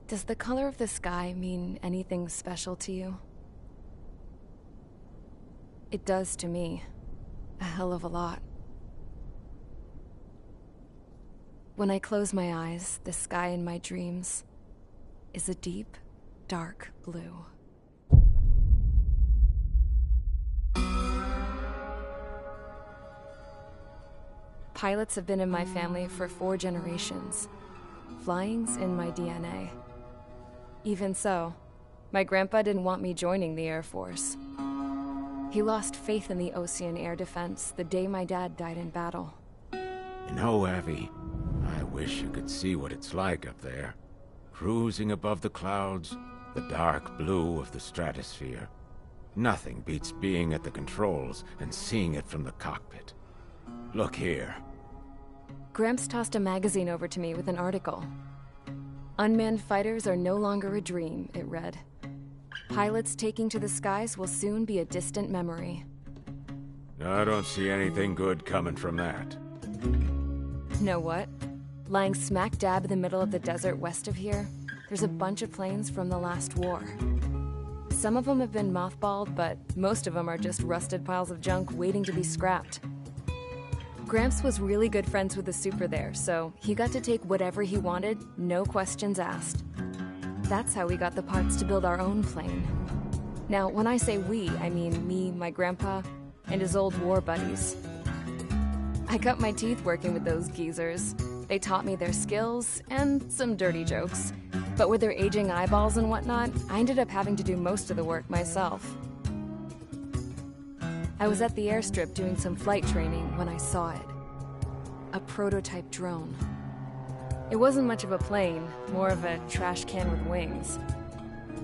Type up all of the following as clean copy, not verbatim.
Does the color of the sky mean anything special to you? It does to me. A hell of a lot. When I close my eyes, the sky in my dreams is a deep, dark blue. Pilots have been in my family for 4 generations. Flying's in my DNA. Even so, my grandpa didn't want me joining the Air Force. He lost faith in the Ocean Air Defense the day my dad died in battle. You know, Abby, I wish you could see what it's like up there. Cruising above the clouds, the dark blue of the stratosphere. Nothing beats being at the controls and seeing it from the cockpit. Look here. Gramps tossed a magazine over to me with an article. Unmanned fighters are no longer a dream, it read. Pilots taking to the skies will soon be a distant memory. I don't see anything good coming from that. Know what? Lying smack dab in the middle of the desert west of here, there's a bunch of planes from the last war. Some of them have been mothballed, but most of them are just rusted piles of junk waiting to be scrapped. Gramps was really good friends with the super there, so he got to take whatever he wanted, no questions asked. That's how we got the parts to build our own plane. Now, when I say we, I mean me, my grandpa, and his old war buddies. I cut my teeth working with those geezers. They taught me their skills, and some dirty jokes. But with their aging eyeballs and whatnot, I ended up having to do most of the work myself. I was at the airstrip doing some flight training when I saw it. A prototype drone. It wasn't much of a plane, more of a trash can with wings.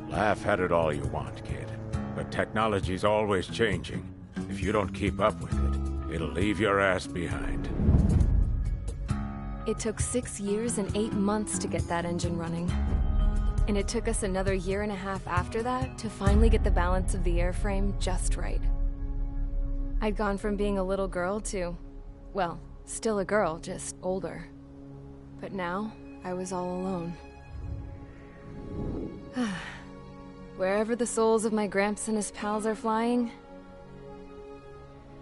Laugh at it all you want, kid. But technology's always changing. If you don't keep up with it, it'll leave your ass behind. It took 6 years and 8 months to get that engine running. And it took us another 1.5 years after that to finally get the balance of the airframe just right. I'd gone from being a little girl to, well, still a girl, just older. But now, I was all alone. Wherever the souls of my Gramps and his pals are flying,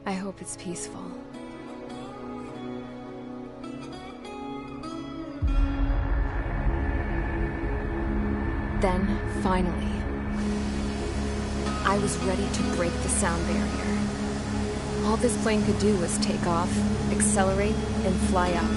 I hope it's peaceful. Then, finally, I was ready to break the sound barrier. All this plane could do was take off, accelerate, and fly up.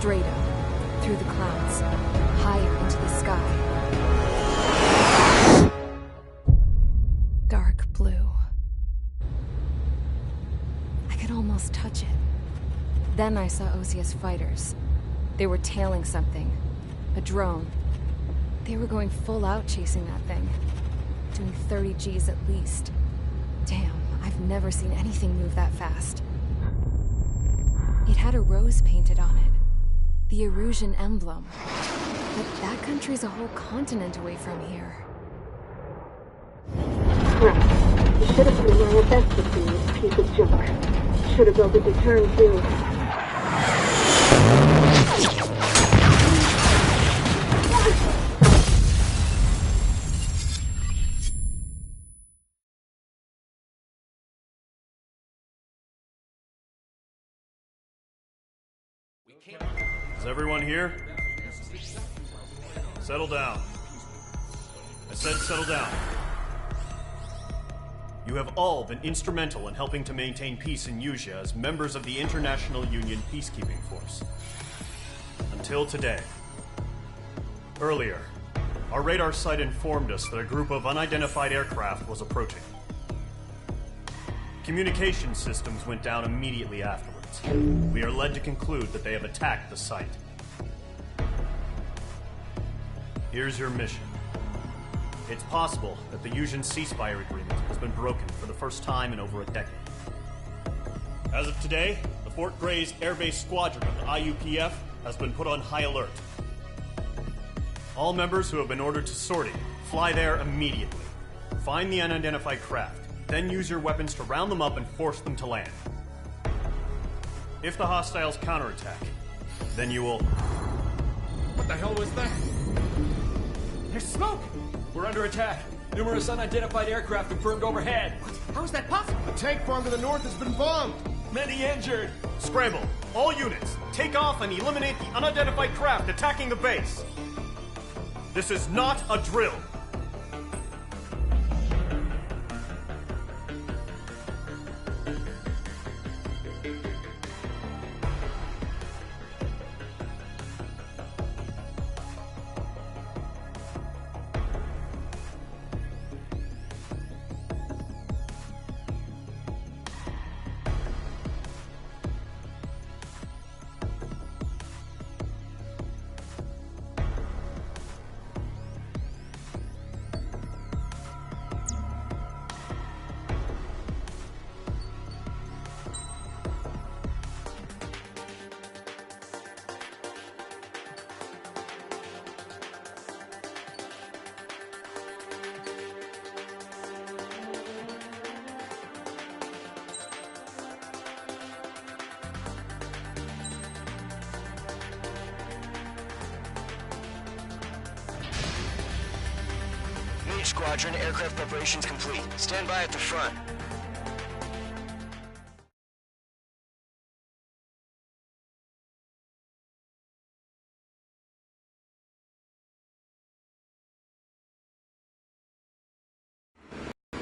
Straight up, through the clouds, higher into the sky. Dark blue. I could almost touch it. Then I saw Osia's fighters. They were tailing something. A drone. They were going full out chasing that thing. Doing 30 Gs at least. Damn, I've never seen anything move that fast. It had a rose painted on it. The Erusian emblem. But that country's a whole continent away from here. Should have put my best with this piece of junk. Should have built a deterrent too. Is everyone here? Settle down. I said settle down. You have all been instrumental in helping to maintain peace in Yuja as members of the International Union Peacekeeping Force. Until today. Earlier, our radar site informed us that a group of unidentified aircraft was approaching. Communication systems went down immediately afterwards. We are led to conclude that they have attacked the site. Here's your mission. It's possible that the Yusian ceasefire agreement has been broken for the first time in over a decade. As of today, the Fort Gray's Air Base Squadron of the IUPF has been put on high alert. All members who have been ordered to sortie, fly there immediately. Find the unidentified craft, then use your weapons to round them up and force them to land. If the hostiles counterattack, then you will... What the hell was that? There's smoke! We're under attack. Numerous unidentified aircraft confirmed overhead. What? How is that possible? A tank farm to the north has been bombed. Many injured. Scramble! All units, take off and eliminate the unidentified craft attacking the base. This is not a drill. Squadron, aircraft preparations complete. Stand by at the front.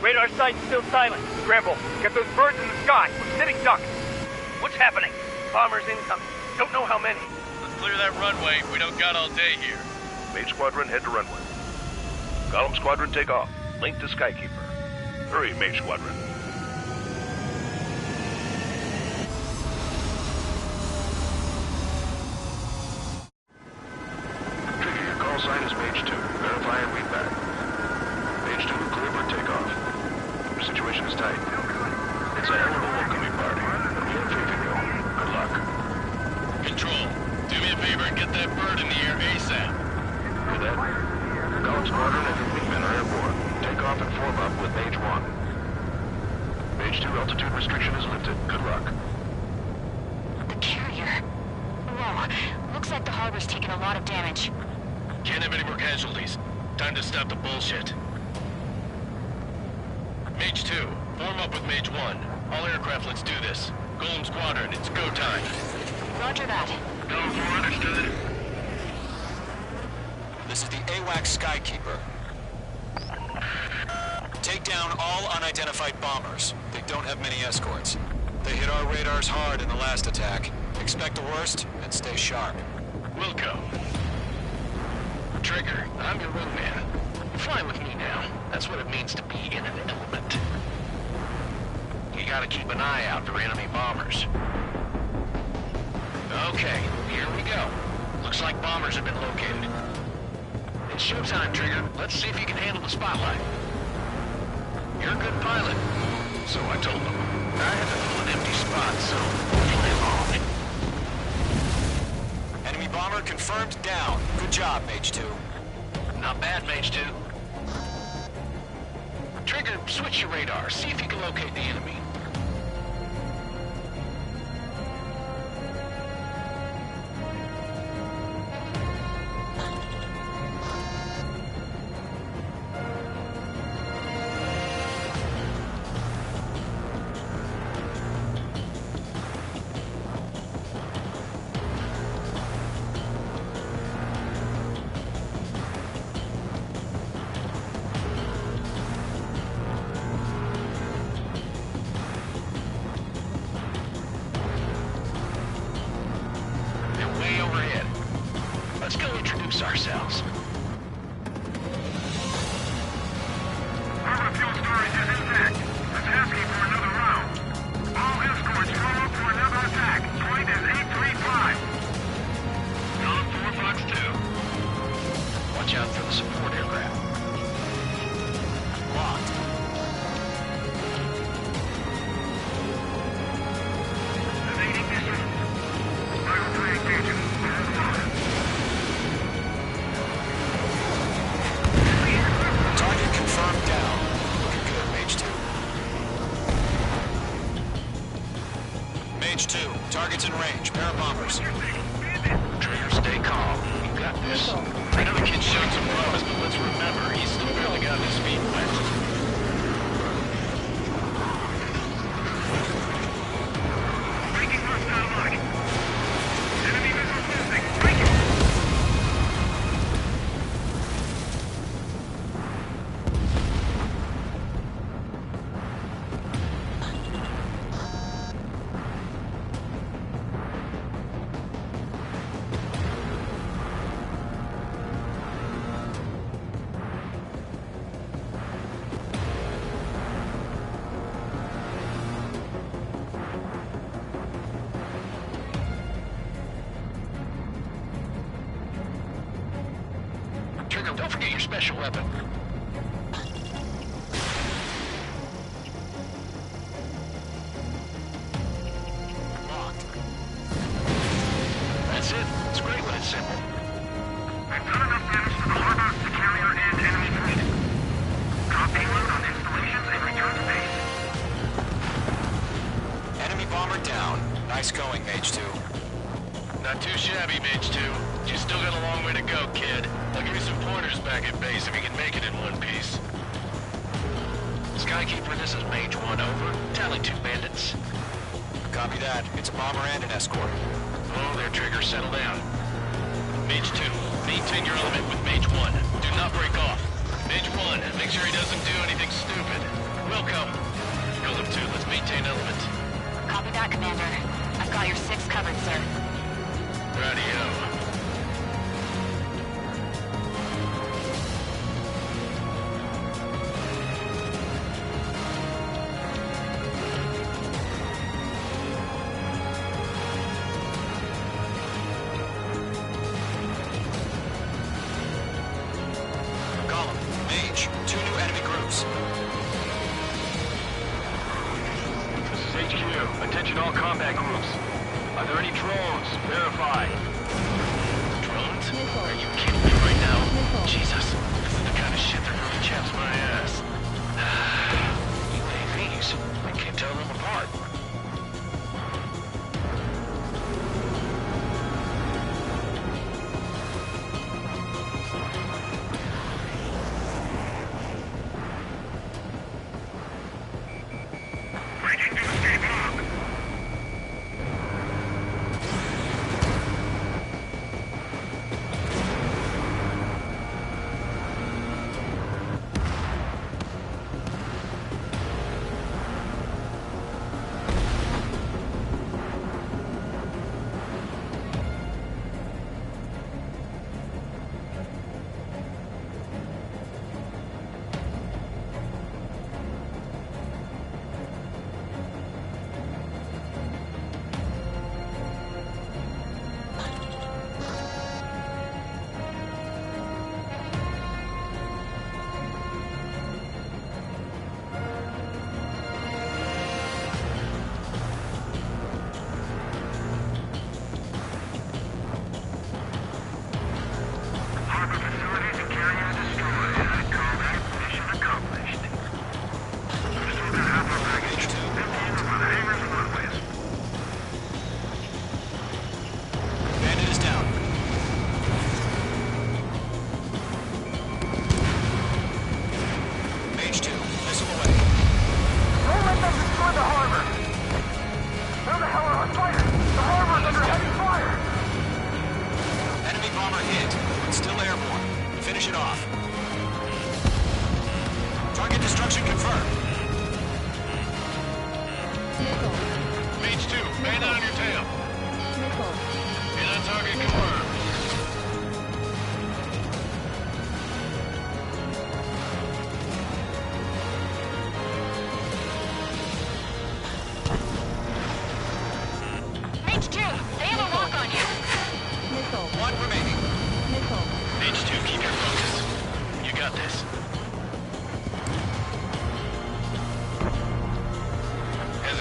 Radar site's still silent. Scramble. Get those birds in the sky. We're sitting ducks. What's happening? Bombers incoming. Don't know how many. Let's clear that runway. We don't got all day here. Mage Squadron, head to runway. Column Squadron, take off. Link to Skykeeper. Hurry, Mage Squadron. Trigger, your call sign is Mage 2. Verify and read back. Mage 2, clear for takeoff. Your situation is tight. It's a hell of a welcoming party. We have faith in you. Good luck. Control, do me a favor and get that bird in the air ASAP. Hear that? Column Squadron and your wingmen are airborne. Take off and form up with Mage 1. Mage 2, altitude restriction is lifted. Good luck. The carrier. Whoa. Looks like the harbor's taken a lot of damage. Can't have any more casualties. Time to stop the bullshit. Mage 2, form up with Mage 1. All aircraft, let's do this. Golem Squadron, it's go time. Roger that. Golem 4, understood. This is the AWACS Skykeeper. Take down all unidentified bombers. They don't have many escorts. They hit our radars hard in the last attack. Expect the worst and stay sharp. Wilco. Trigger, I'm your wingman. Fly with me now. That's what it means to be in an element. You gotta keep an eye out for enemy bombers. Okay, here we go. Looks like bombers have been located. It's showtime, Trigger. Let's see if you can handle the spotlight. You're a good pilot. So I told them. I had to fill an empty spot, so play along. Enemy bomber confirmed down. Good job, Mage 2. Not bad, Mage 2. Trigger! Trigger, switch your radar. See if you can locate the enemy. Ourselves. Our fuel storage is intact. It's asking for another round. All escorts roll up for another attack. Point is 835. Zone 452. Watch out for the support aircraft. Locked. Evading mission. Spiral tray engaging. Target confirmed down. Looking good, Mage 2. Mage 2, target's in range. Pair of bombers. Trigger, stay calm. You got this. I know the kid showed some promise, but let's remember, he's still barely got his feet wet. Breaking hostile line. Enemy missile testing. Breaking. Trigger, don't forget your special weapon. Locked. That's it. It's great when it's simple. We've done enough damage to the harbor, the carrier, and enemy fleet. Drop payload on installations and return to base. Enemy bomber down. Nice going, Mage 2. Not too shabby, Mage 2. You still got a long way to go, kid. I'll give you some pointers back at base if you can make it in one piece. Skykeeper, this is Mage 1, over. Tally 2 bandits. Copy that. It's a bomber and an escort. Oh, there, Trigger, settle down. Mage 2, maintain your element with Mage 1. Do not break off. Mage 1, make sure he doesn't do anything stupid. Welcome. Golem 2, let's maintain element. Copy that, Commander. I've got your 6 covered, sir. Radio. Golem, Mage, 2 new enemy groups. This is HQ. Attention all combat groups. Are there any drones? Verify. Drones? Are you kidding me right now? Jesus, this is the kind of shit that really chaps my ass. UAVs. I can't tell them apart. Breaking to escape log.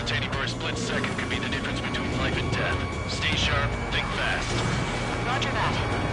hesitating for a split second could be the difference between life and death. Stay sharp, think fast. Roger that.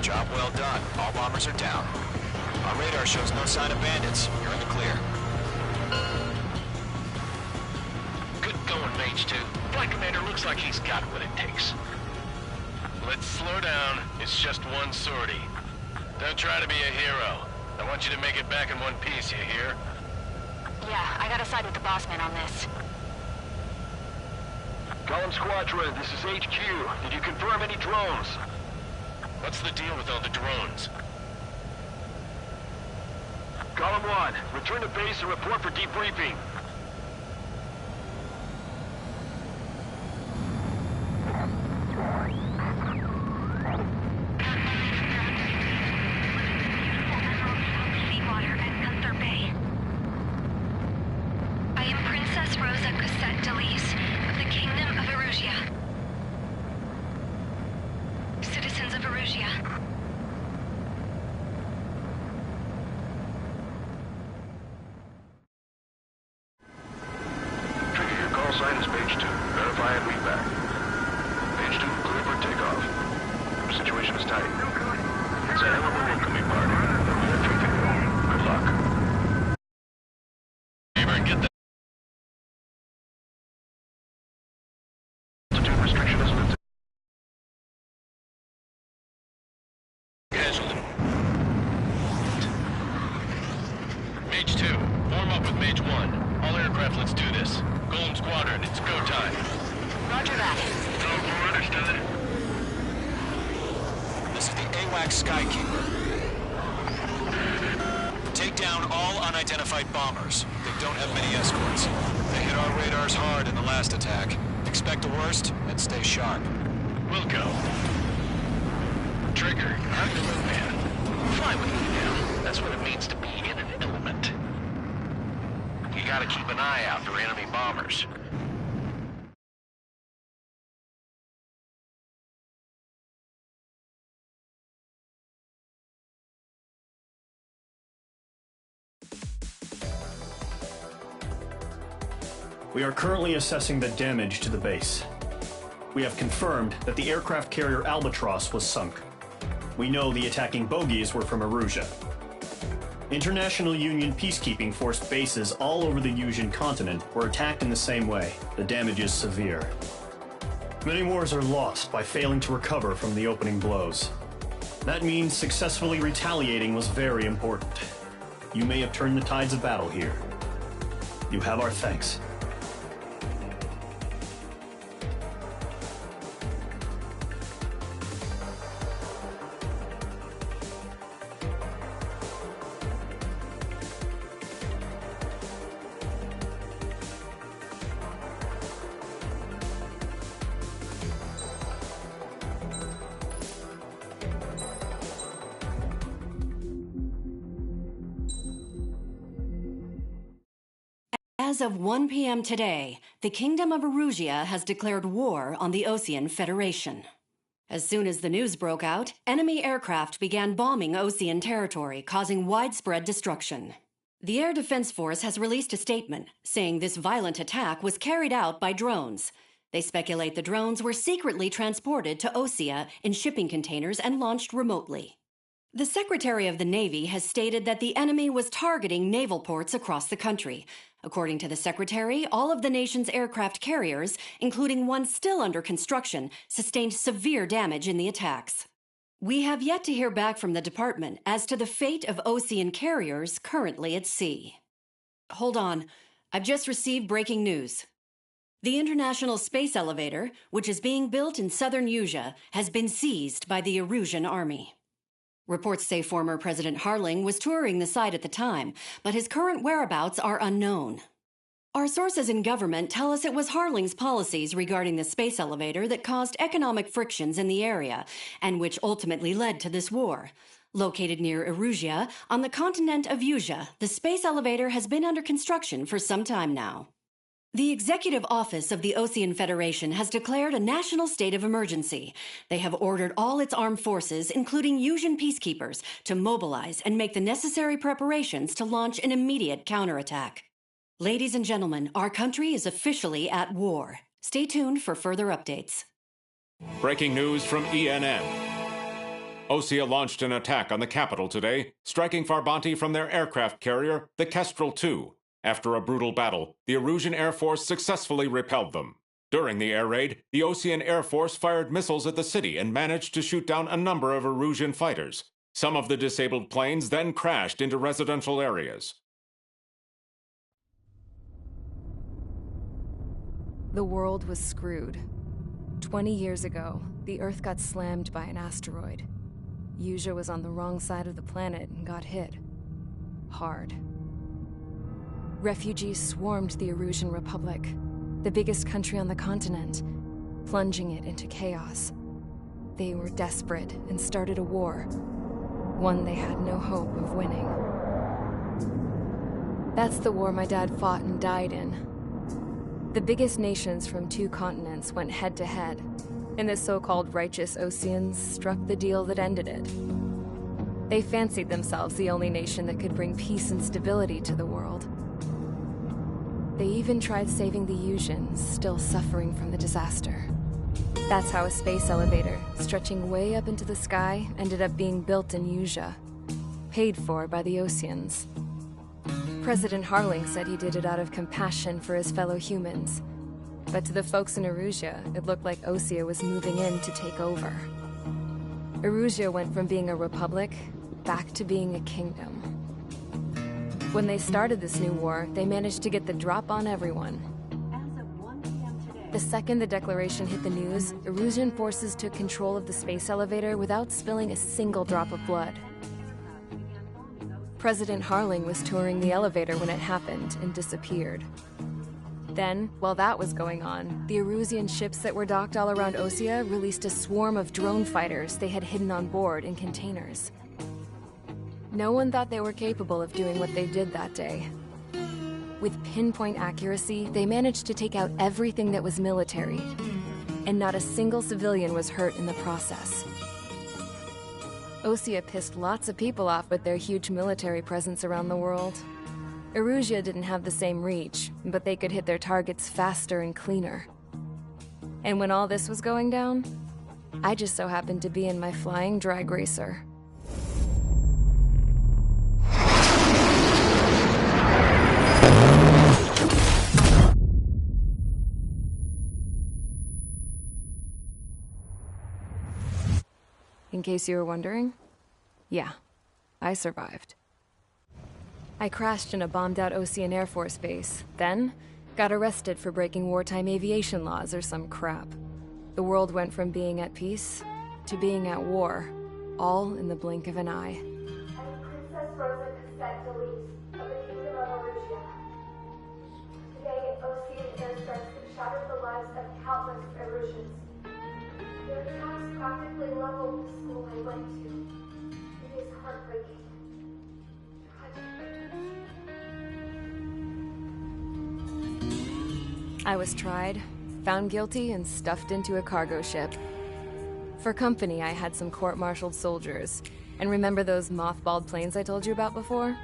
Job well done. All bombers are down. Our radar shows no sign of bandits. You're in the clear. Good going, Mage 2. Flight Commander looks like he's got what it takes. Let's slow down. It's just one sortie. Don't try to be a hero. I want you to make it back in one piece, you hear? Yeah, I gotta side with the boss man on this. Column Squadron, this is HQ. Did you confirm any drones? What's the deal with all the drones? Column 1, return to base and report for debriefing. Sign is page 2. Verify and read back. Page 2, clear for takeoff. Situation is tight. It's a hell of a welcoming party. Good luck. Beaver, get that. Altitude restriction has been scheduled. Mage 2, form up with Mage 1. All aircraft, let's do this. Golem Squadron, it's go time. Roger that. No, understood. This is the AWACS Skykeeper. Take down all unidentified bombers. They don't have many escorts. They hit our radars hard in the last attack. Expect the worst and stay sharp. We'll go. Trigger, I'm the wingman. Fly with me now. That's what it means to be in an element. You gotta keep an eye out for enemy bombers. We are currently assessing the damage to the base. We have confirmed that the aircraft carrier Albatross was sunk. We know the attacking bogies were from Erusia. International Union peacekeeping force bases all over the Yusian continent were attacked in the same way. The damage is severe. Many wars are lost by failing to recover from the opening blows. That means successfully retaliating was very important. You may have turned the tides of battle here. You have our thanks. As of 1 p.m. today, the Kingdom of Erusia has declared war on the Osean Federation. As soon as the news broke out, enemy aircraft began bombing Osean territory, causing widespread destruction. The Air Defense Force has released a statement saying this violent attack was carried out by drones. They speculate the drones were secretly transported to Osea in shipping containers and launched remotely. The Secretary of the Navy has stated that the enemy was targeting naval ports across the country. According to the Secretary, all of the nation's aircraft carriers, including one still under construction, sustained severe damage in the attacks. We have yet to hear back from the department as to the fate of Osean carriers currently at sea. Hold on. I've just received breaking news. The International Space Elevator, which is being built in southern Erusia, has been seized by the Erusian Army. Reports say former President Harling was touring the site at the time, but his current whereabouts are unknown. Our sources in government tell us it was Harling's policies regarding the space elevator that caused economic frictions in the area, and which ultimately led to this war. Located near Erusia, on the continent of Erusia, the space elevator has been under construction for some time now. The Executive Office of the Osean Federation has declared a national state of emergency. They have ordered all its armed forces, including Erusian peacekeepers, to mobilize and make the necessary preparations to launch an immediate counterattack. Ladies and gentlemen, our country is officially at war. Stay tuned for further updates. Breaking news from ENN. Osea launched an attack on the capital today, striking Farbanti from their aircraft carrier, the Kestrel II. After a brutal battle, the Erusian Air Force successfully repelled them. During the air raid, the Osean Air Force fired missiles at the city and managed to shoot down a number of Erusian fighters. Some of the disabled planes then crashed into residential areas. The world was screwed. 20 years ago, the Earth got slammed by an asteroid. Erusia was on the wrong side of the planet and got hit. Hard. Refugees swarmed the Erusian Republic, the biggest country on the continent, plunging it into chaos. They were desperate and started a war, one they had no hope of winning. That's the war my dad fought and died in. The biggest nations from 2 continents went head-to-head, and the so-called righteous Oseans struck the deal that ended it. They fancied themselves the only nation that could bring peace and stability to the world. They even tried saving the Erusians, still suffering from the disaster. That's how a space elevator, stretching way up into the sky, ended up being built in Erusia, paid for by the Oseans. President Harling said he did it out of compassion for his fellow humans. But to the folks in Erusia, it looked like Osea was moving in to take over. Erusia went from being a republic back to being a kingdom. When they started this new war, they managed to get the drop on everyone. The second the declaration hit the news, Erusian forces took control of the space elevator without spilling a single drop of blood. President Harling was touring the elevator when it happened and disappeared. Then, while that was going on, the Erusian ships that were docked all around Osea released a swarm of drone fighters they had hidden on board in containers. No one thought they were capable of doing what they did that day. With pinpoint accuracy, they managed to take out everything that was military, and not a single civilian was hurt in the process. Osea pissed lots of people off with their huge military presence around the world. Erusia didn't have the same reach, but they could hit their targets faster and cleaner. And when all this was going down, I just so happened to be in my flying drag racer. In case you were wondering, yeah, I survived. I crashed in a bombed-out Ocean Air Force base, then got arrested for breaking wartime aviation laws or some crap. The world went from being at peace to being at war, all in the blink of an eye. Princess Rosa Cassette Delete of the Kingdom of Arusia. Today, Ocean airstrikes have shattered the lives of countless Erusians. Their attacks practically leveled the school I went to. It is heartbreaking. I was tried, found guilty, and stuffed into a cargo ship. For company, I had some court-martialed soldiers. And remember those mothballed planes I told you about before?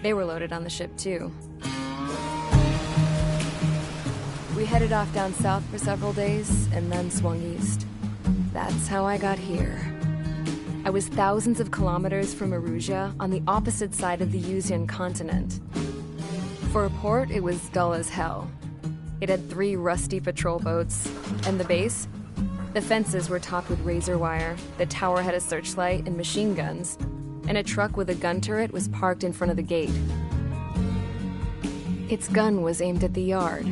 They were loaded on the ship, too. We headed off down south for several days, and then swung east. That's how I got here. I was thousands of kilometers from Arusia, on the opposite side of the Yuzian continent. For a port, it was dull as hell. It had 3 rusty patrol boats, and the base? The fences were topped with razor wire, the tower had a searchlight and machine guns, and a truck with a gun turret was parked in front of the gate. Its gun was aimed at the yard.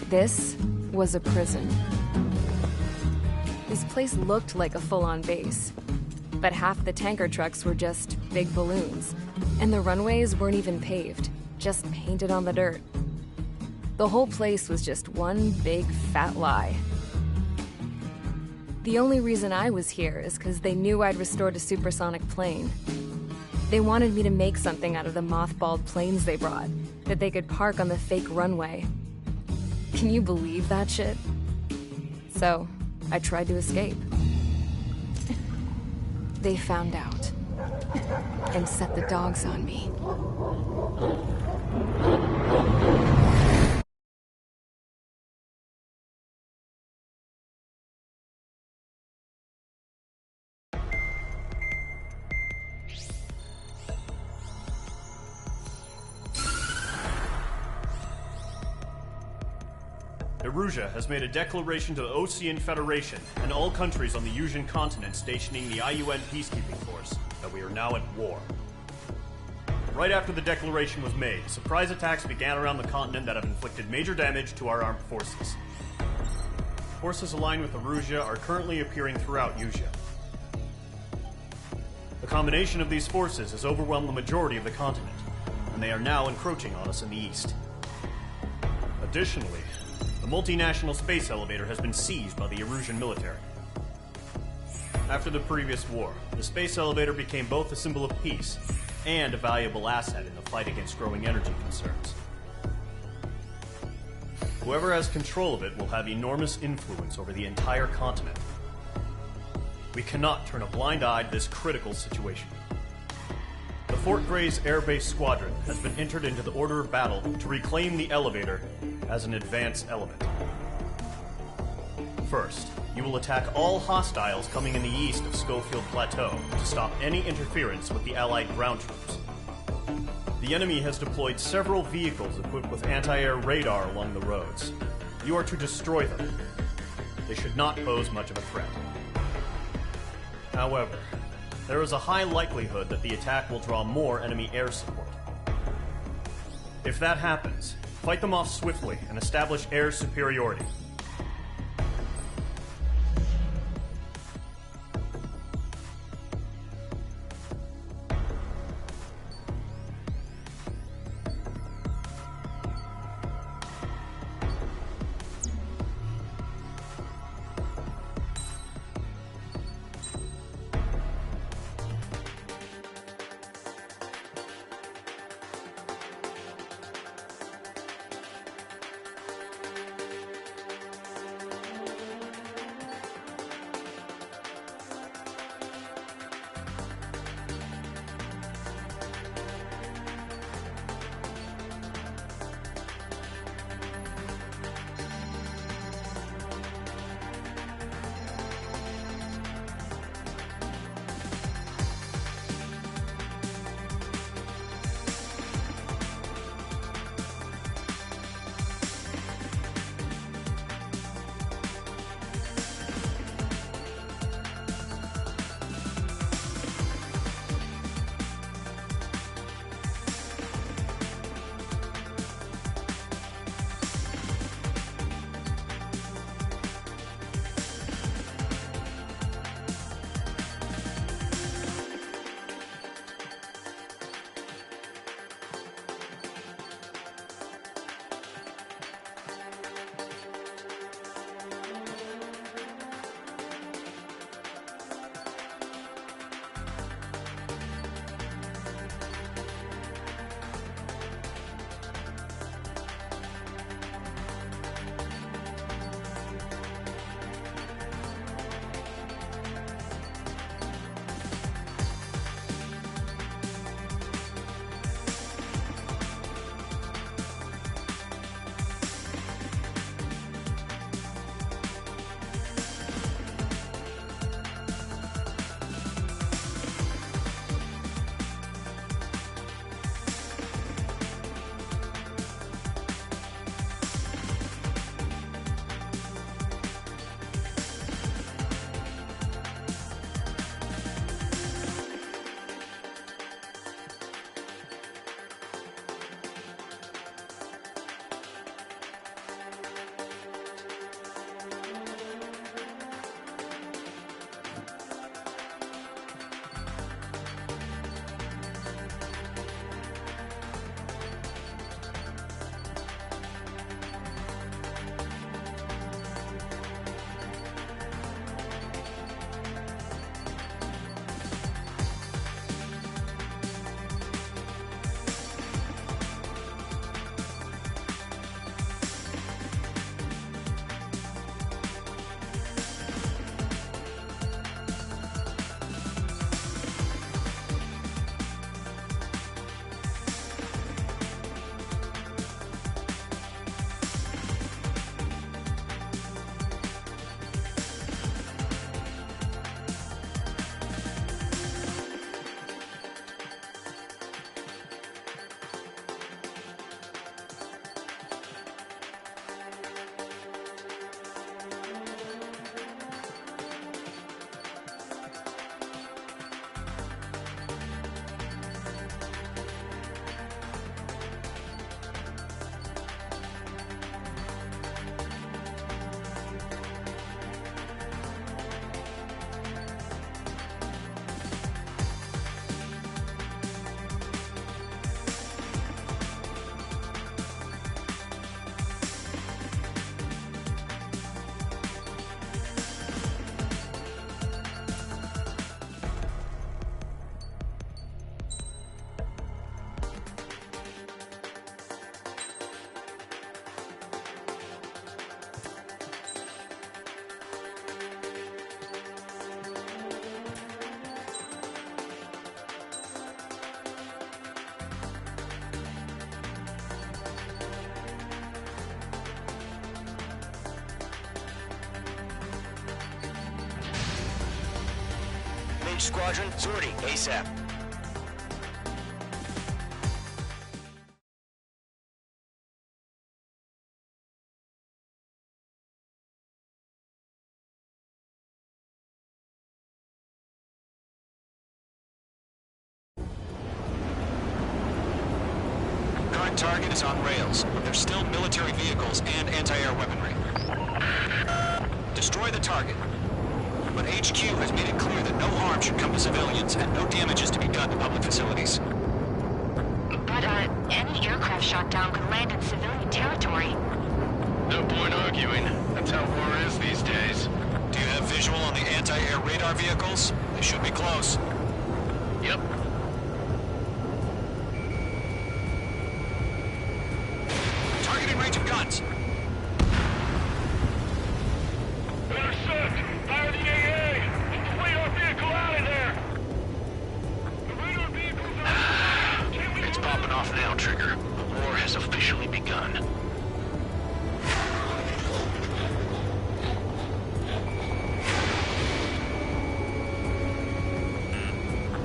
This was a prison. This place looked like a full-on base, but half the tanker trucks were just big balloons, and the runways weren't even paved, just painted on the dirt. The whole place was just one big fat lie. The only reason I was here is because they knew I'd restored a supersonic plane. They wanted me to make something out of the mothballed planes they brought, that they could park on the fake runway. Can you believe that shit? So, I tried to escape. They found out, and set the dogs on me. Erusia has made a declaration to the Ocean Federation and all countries on the Yuzian continent stationing the IUN peacekeeping force that we are now at war. Right after the declaration was made, surprise attacks began around the continent that have inflicted major damage to our armed forces. Forces aligned with Erusia are currently appearing throughout Yusia. The combination of these forces has overwhelmed the majority of the continent, and they are now encroaching on us in the east. Additionally, the multinational space elevator has been seized by the Erusian military. After the previous war, the space elevator became both a symbol of peace and a valuable asset in the fight against growing energy concerns. Whoever has control of it will have enormous influence over the entire continent. We cannot turn a blind eye to this critical situation. The Fort Gray's Air Base Squadron has been entered into the order of battle to reclaim the elevator as an advance element. First, you will attack all hostiles coming in the east of Schofield Plateau to stop any interference with the Allied ground troops. The enemy has deployed several vehicles equipped with anti-air radar along the roads. You are to destroy them. They should not pose much of a threat. However, there is a high likelihood that the attack will draw more enemy air support. If that happens, fight them off swiftly and establish air superiority. Each squadron, sortie ASAP. Current target is on rails, but there's still military vehicles and anti-air weaponry. Destroy the target. But HQ has made it clear that no harm should come to civilians and no damage is to be done to public facilities. But, any aircraft shot down could land in civilian territory. No point arguing. That's how war is these days. Do you have visual on the anti-air radar vehicles? They should be close. Yep. Targeting range of guns. Intercept! Fire the AA! Get the radar vehicle out of there! The radar vehicle's out! It's popping off now, Trigger. The war has officially begun.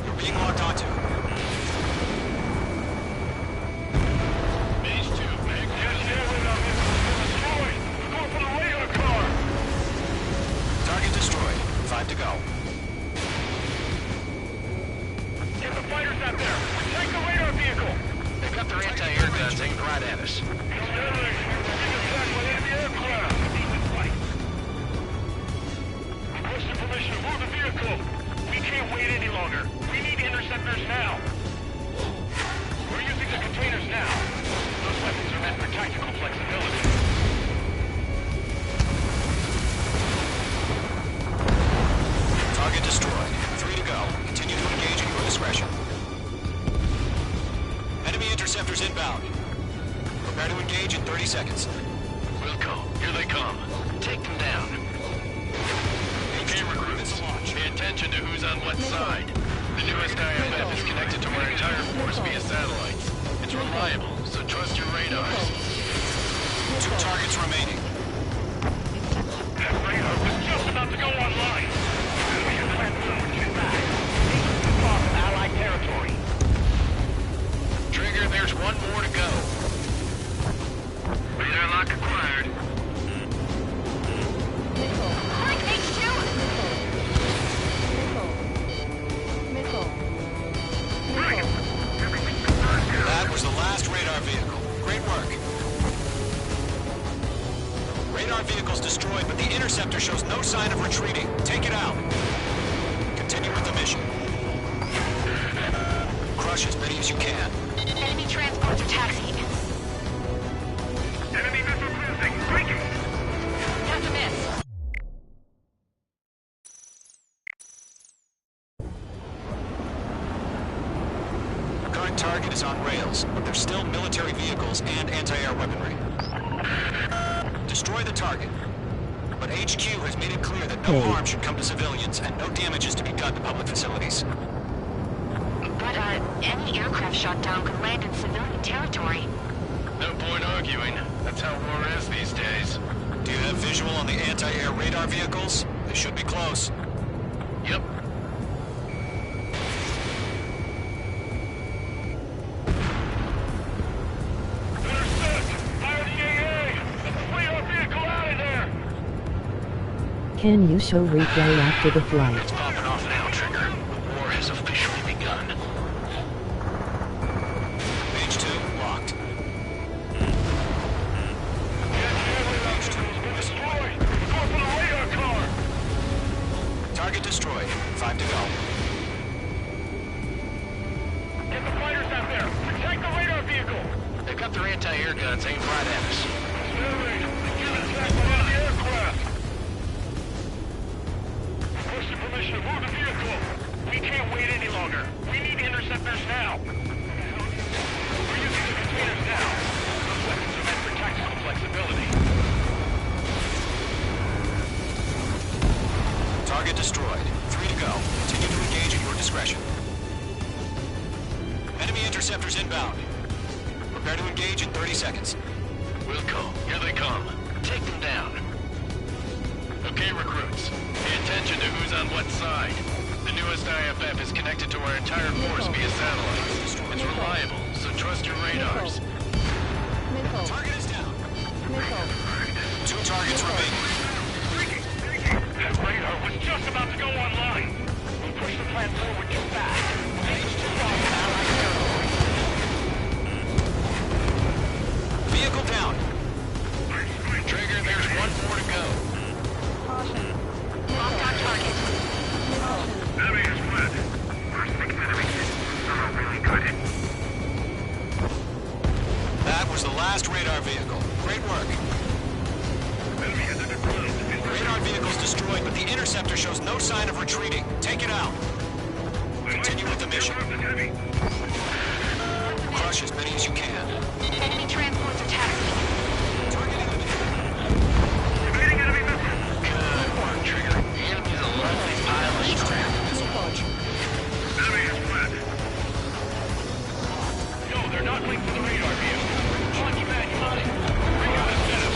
You're being locked onto. Phase 2, Meg. Yes, radar vehicle destroyed! We're going for the radar car! Target destroyed. 5 to go. Get the fighters out there! Take the radar vehicle! They've got their anti-air guns aimed right at us. Sterling, we're being attacked by enemy aircraft! Requesting permission to move the vehicle! We can't wait any longer! We need interceptors now! We're using the containers now! Those weapons are meant for tactical flexibility. Target destroyed. 3 to go. Continue to engage at your discretion. Enemy interceptors inbound. Prepare to engage in 30 seconds. Wilco, here they come. Take them down. Okay, recruits. Pay attention to who's on what side. The newest IFF is connected to our entire force via satellites. It's reliable, so trust your radars. 2 targets remaining. That radar was just about to go online! Allied territory. Trigger, there's one more to go. Radar lock acquired. Like H2! That was the last radar vehicle. Great work. Radar vehicle's destroyed, but the interceptor shows no sign of retreating. Take it out. Continue with the mission. Crush as many as you can. Enemy transports are taxiing. Enemy missile cruising! Breaking! Not to miss. Current target is on rails, but there's still military vehicles and anti-air weaponry. Destroy the target. But HQ has made it clear that no harm should come to civilians and no damage is to be done to public facilities. But, any aircraft shot down could land in civilian territory. No point arguing. That's how war is these days. Do you have visual on the anti-air radar vehicles? They should be close. Yep. Intercept! Fire the AA! Get the radar vehicle out of there! Can you show replay after the flight? It's popping off now, Trigger. The war has officially begun. Page 2, locked. Destroyed! We're going for the radar car! Target destroyed. 5 to go. Get the fighters out there! Protect the radar vehicle! They've got their anti-air guns aimed right at us. Sterling, we're being attacked by enemy aircraft! Requesting permission to move the vehicle! We can't wait any longer! We need interceptors now! We're using the containers now! Those weapons are meant for tactical flexibility. Target destroyed. 3 to go. Continue to engage at your discretion. Enemy interceptors inbound. Prepare to engage in 30 seconds. Wilco, here they come. Take them down. Okay, recruits. Pay attention to who's on what side. The newest IFF is connected to our entire force via satellite. It's reliable, so trust your radars. Target is down. 2 targets remaining. That radar was just about to go online. We pushed the plan forward too fast. Vehicle down. Trigger, there's 1 more to go. Locked on target. Enemy is fled. First six enemies. Really good. That was the last radar vehicle. Great work. Enemy is under ground. Radar vehicle's destroyed, but the interceptor shows no sign of retreating. Take it out. Continue with the mission. Crush as many as you can. Enemy transports are taxiing. Target enemy. Evading enemy missile. Good work, Trigger. The enemy's a lovely pile of scrap. Enemy is fled. Yo, they're not linked to the radar vehicle. Launch manually. Bring out a setup.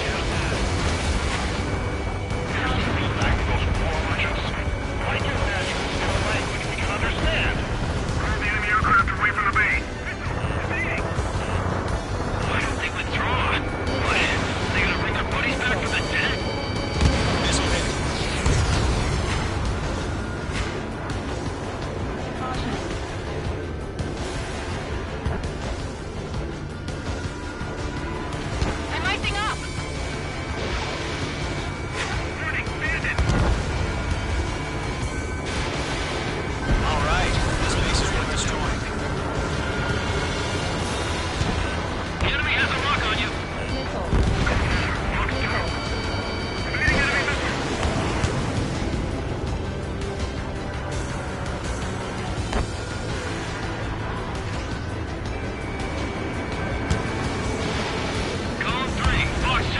Back those war merchants. Like your magic in a language we can understand. Move the enemy aircraft away from the base. Why don't they withdraw? What? They gonna bring their buddies back from the dead? Missile hit. I'm icing up. Warning, bandit. All right. This base is worth destroying. The enemy has a lock on you. Lock's down. Evading enemy missile. Column 3, Fox 2.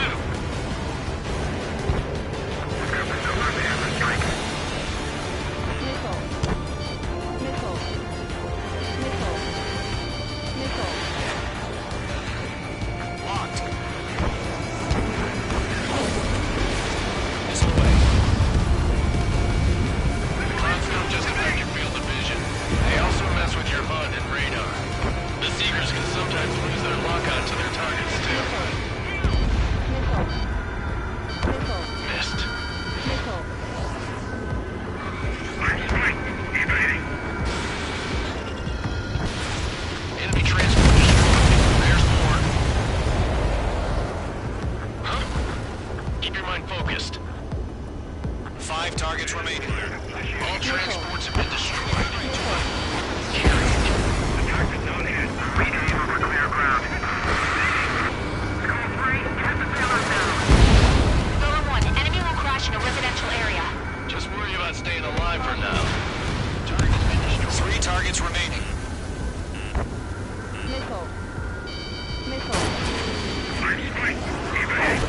We've got the silver man to strike. Locked. Missile away. Clouds don't just affect your field of vision. They also mess with your HUD and radar. The Seekers can sometimes lose their lock-on to their targets, too. Missed. Evading. Enemy transport destroyed. There's more. Huh? Keep your mind focused. 5 targets remaining. All transports have been destroyed. The target's on hit. Reading over clear ground. Column 3, get the sailors down. Roller 1, enemy will crash in a residential area. Just worry about staying alive for now. Target's been destroyed. 3 targets remaining. Evading.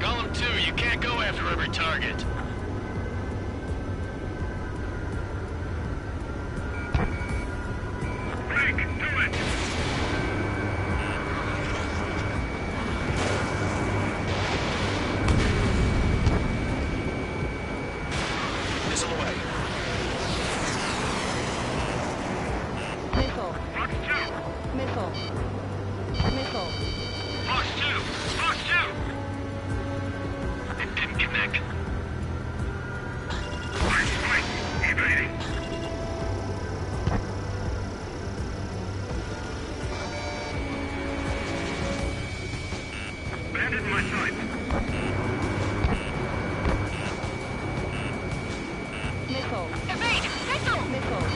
Column 2, you can't go after every target. Break, do it. Missile away. Fox 2. Fox 2. Fox 2. It didn't connect. Evading. Bandit in my sight. Evade! Missile!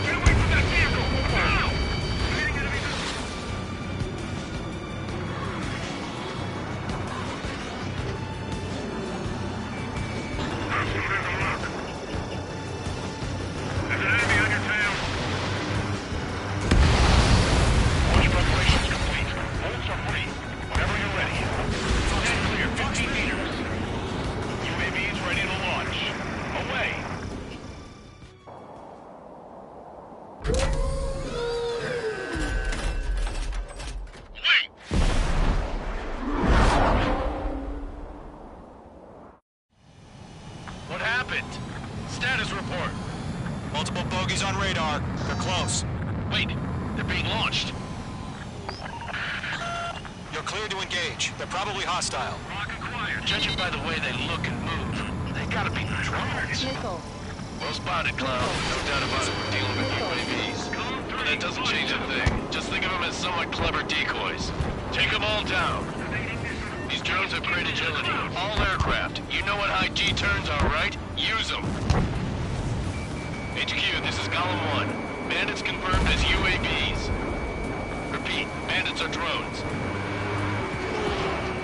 Get away from that vehicle! Now! Evading enemy missile. launched. You're clear to engage. They're probably hostile. Judging by the way they look and move, they gotta be drones. Well spotted, Cloud. No doubt about it. We're dealing with UAVs. But that doesn't change a thing. Just think of them as somewhat clever decoys. Take them all down. These drones have great agility. All aircraft. You know what high G turns are, right? Use them. HQ, this is Column 1. Bandits confirmed as UAVs. Repeat, bandits are drones.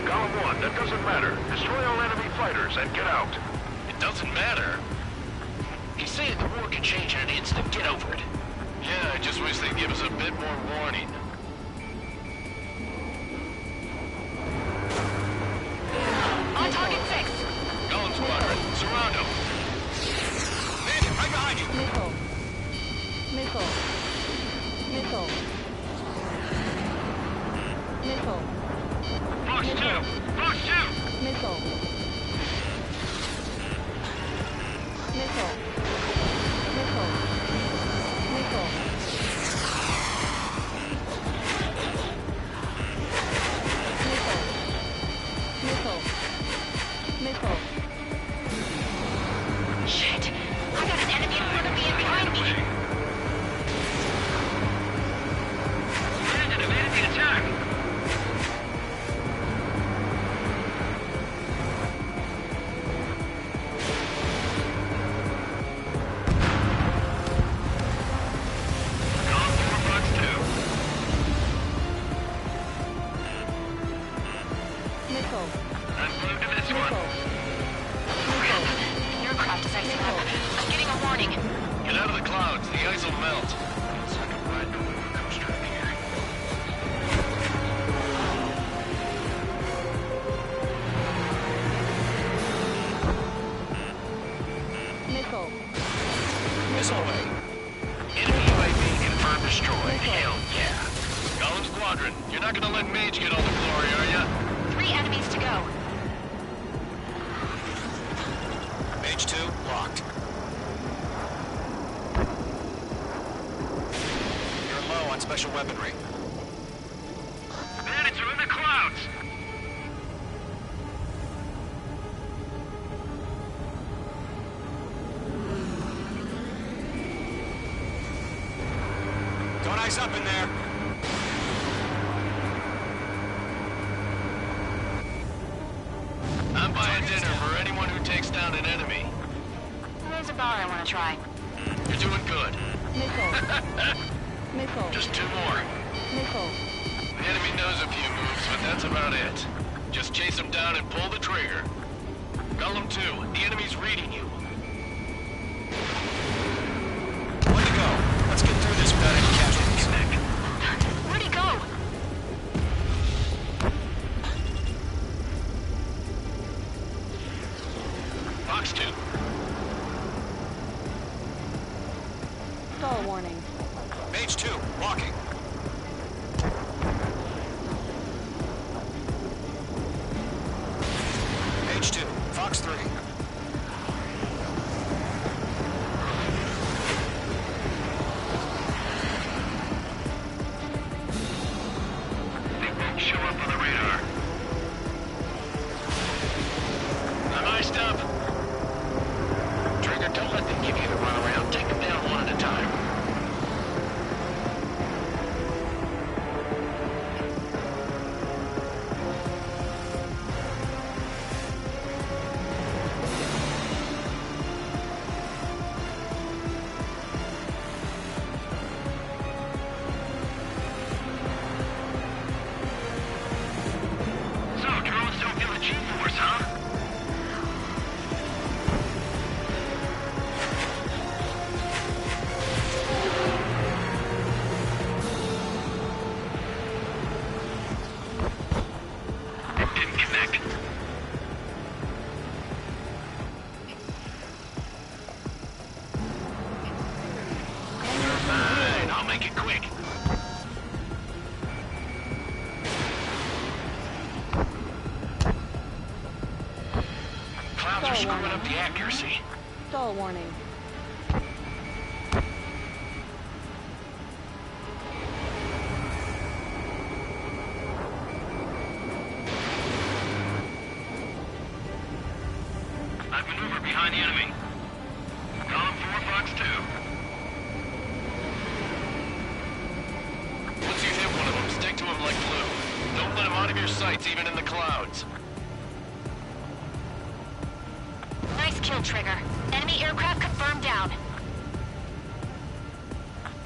Column 1, that doesn't matter. Destroy all enemy fighters and get out. It doesn't matter? He's saying the war can change in an instant. Get over it. Yeah, I just wish they'd give us a bit more warning. On target 6. Golem Squadron, surround them. Bandit, right behind you. Missile. Missile. Missile. Missile. Fox 2! Fox 2! Missile. Missile. Missile. Missile. Missile. Missile. Shit. I got an enemy in front of me and behind me. Landed a enemy attack! You're not gonna let Mage get all the glory, are ya? 3 enemies to go. Mage 2, locked. You're low on special weaponry. Bandits are in the clouds! Don't ice up in there. I'm buying dinner for anyone who takes down an enemy. There's a bar I want to try. You're doing good. Missile. Missile. Just 2 more. Missile. The enemy knows a few moves, but that's about it. Just chase them down and pull the trigger. Golem 2, the enemy's reading you. Way to go. Let's get through this without any casualties. Where'd he go? Fox 2. Stall warning. Mage 2, walking. Mage 2, Fox 3. They won't show up on the radar. I'm iced up. Trigger, don't let them give you the runaround. Take them down one at a time. So, drones don't feel the G-force, huh? It didn't connect. Fine, I'll make it quick. Clouds are screwing up the accuracy. Stall warning. behind the enemy. Column 4, Fox 2. Once you hit one of them, stick to him like glue. Don't let him out of your sights, even in the clouds. Nice kill, Trigger. Enemy aircraft confirmed down.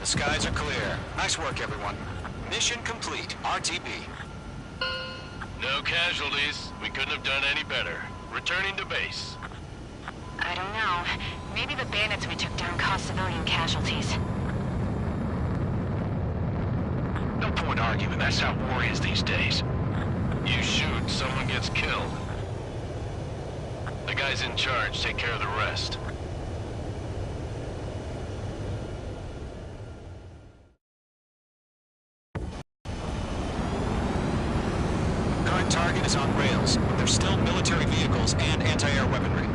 The skies are clear. Nice work, everyone. Mission complete. RTB. No casualties. We couldn't have done any better. Returning to base. I don't know. Maybe the bandits we took down caused civilian casualties. No point arguing. That's how war is these days. You shoot, someone gets killed. The guys in charge take care of the rest. Current target is on rails, but there's still military vehicles and anti-air weaponry.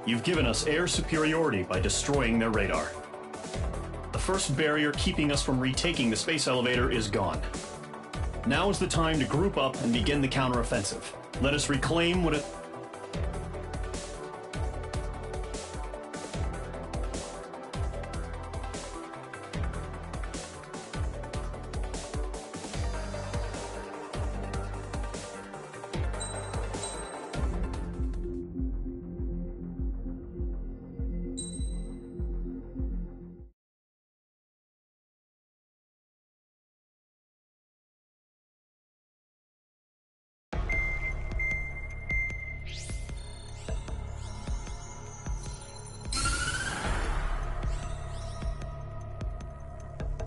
You've given us air superiority by destroying their radar. The first barrier keeping us from retaking the space elevator is gone. Now is the time to group up and begin the counteroffensive. Let us reclaim what it...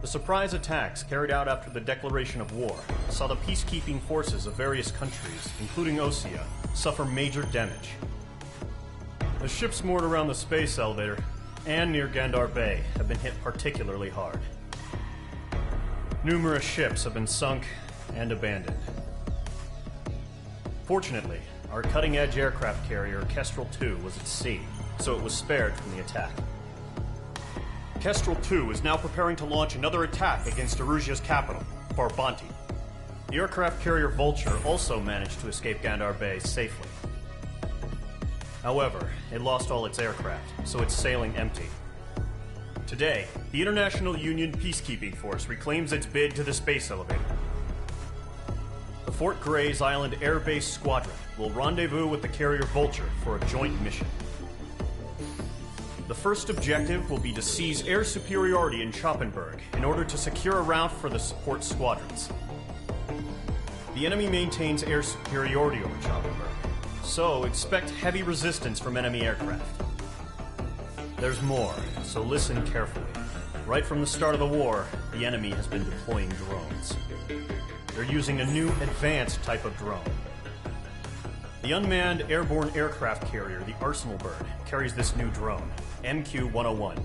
The surprise attacks carried out after the declaration of war saw the peacekeeping forces of various countries, including Osea, suffer major damage. The ships moored around the space elevator and near Gandar Bay have been hit particularly hard. Numerous ships have been sunk and abandoned. Fortunately, our cutting-edge aircraft carrier Kestrel 2 was at sea, so it was spared from the attack. Kestrel 2 is now preparing to launch another attack against Erusia's capital, Farbanti. The aircraft carrier Vulture also managed to escape Gandar Bay safely. However, it lost all its aircraft, so it's sailing empty. Today, the International Union Peacekeeping Force reclaims its bid to the space elevator. The Fort Gray's Island Air Base Squadron will rendezvous with the carrier Vulture for a joint mission. The first objective will be to seize air superiority in Schoppenberg in order to secure a route for the support squadrons. The enemy maintains air superiority over Schoppenberg, so expect heavy resistance from enemy aircraft. There's more, so listen carefully. Right from the start of the war, the enemy has been deploying drones. They're using a new advanced type of drone. The unmanned airborne aircraft carrier, the Arsenal Bird, carries this new drone, MQ-101.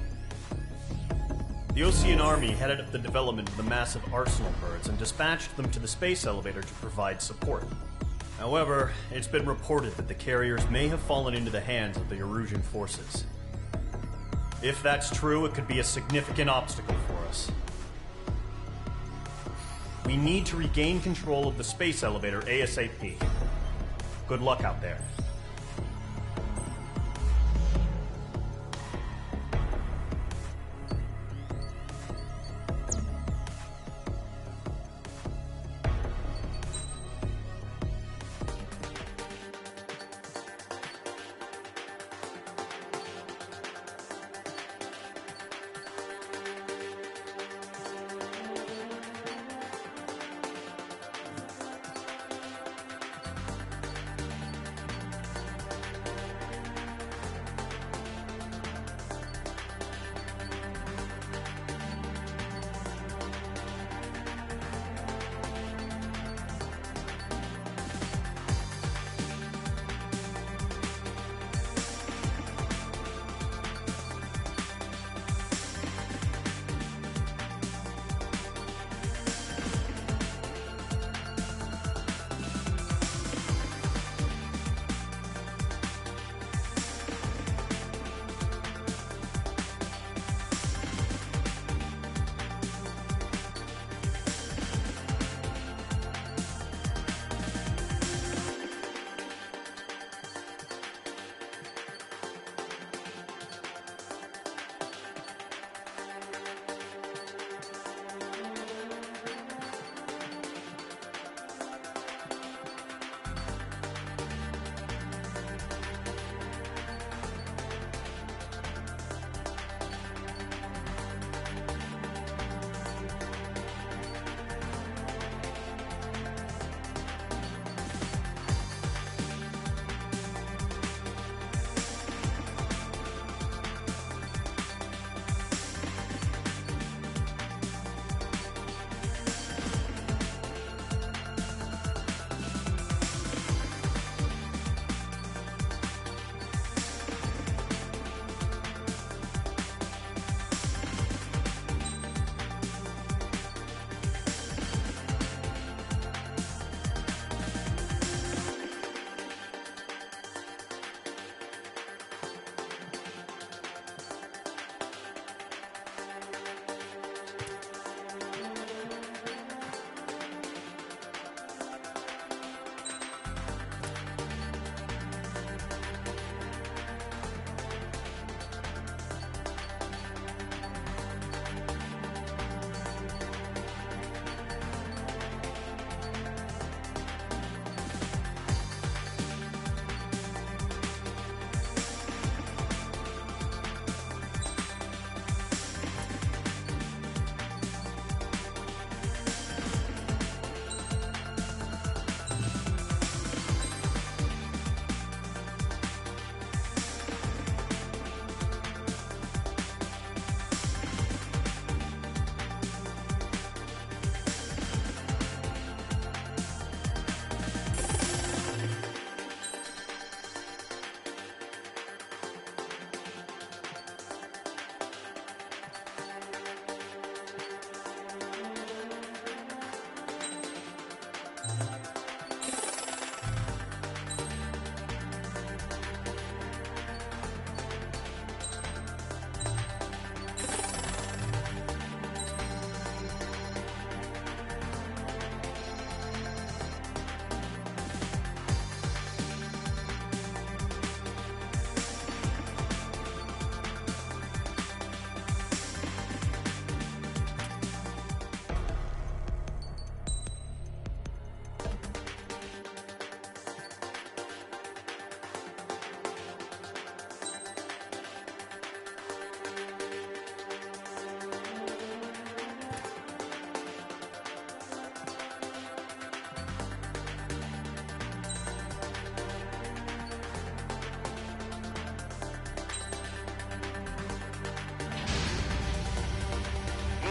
The Osean Army headed up the development of the massive Arsenal Birds and dispatched them to the space elevator to provide support. However, it's been reported that the carriers may have fallen into the hands of the Erusian forces. If that's true, it could be a significant obstacle for us. We need to regain control of the space elevator ASAP. Good luck out there.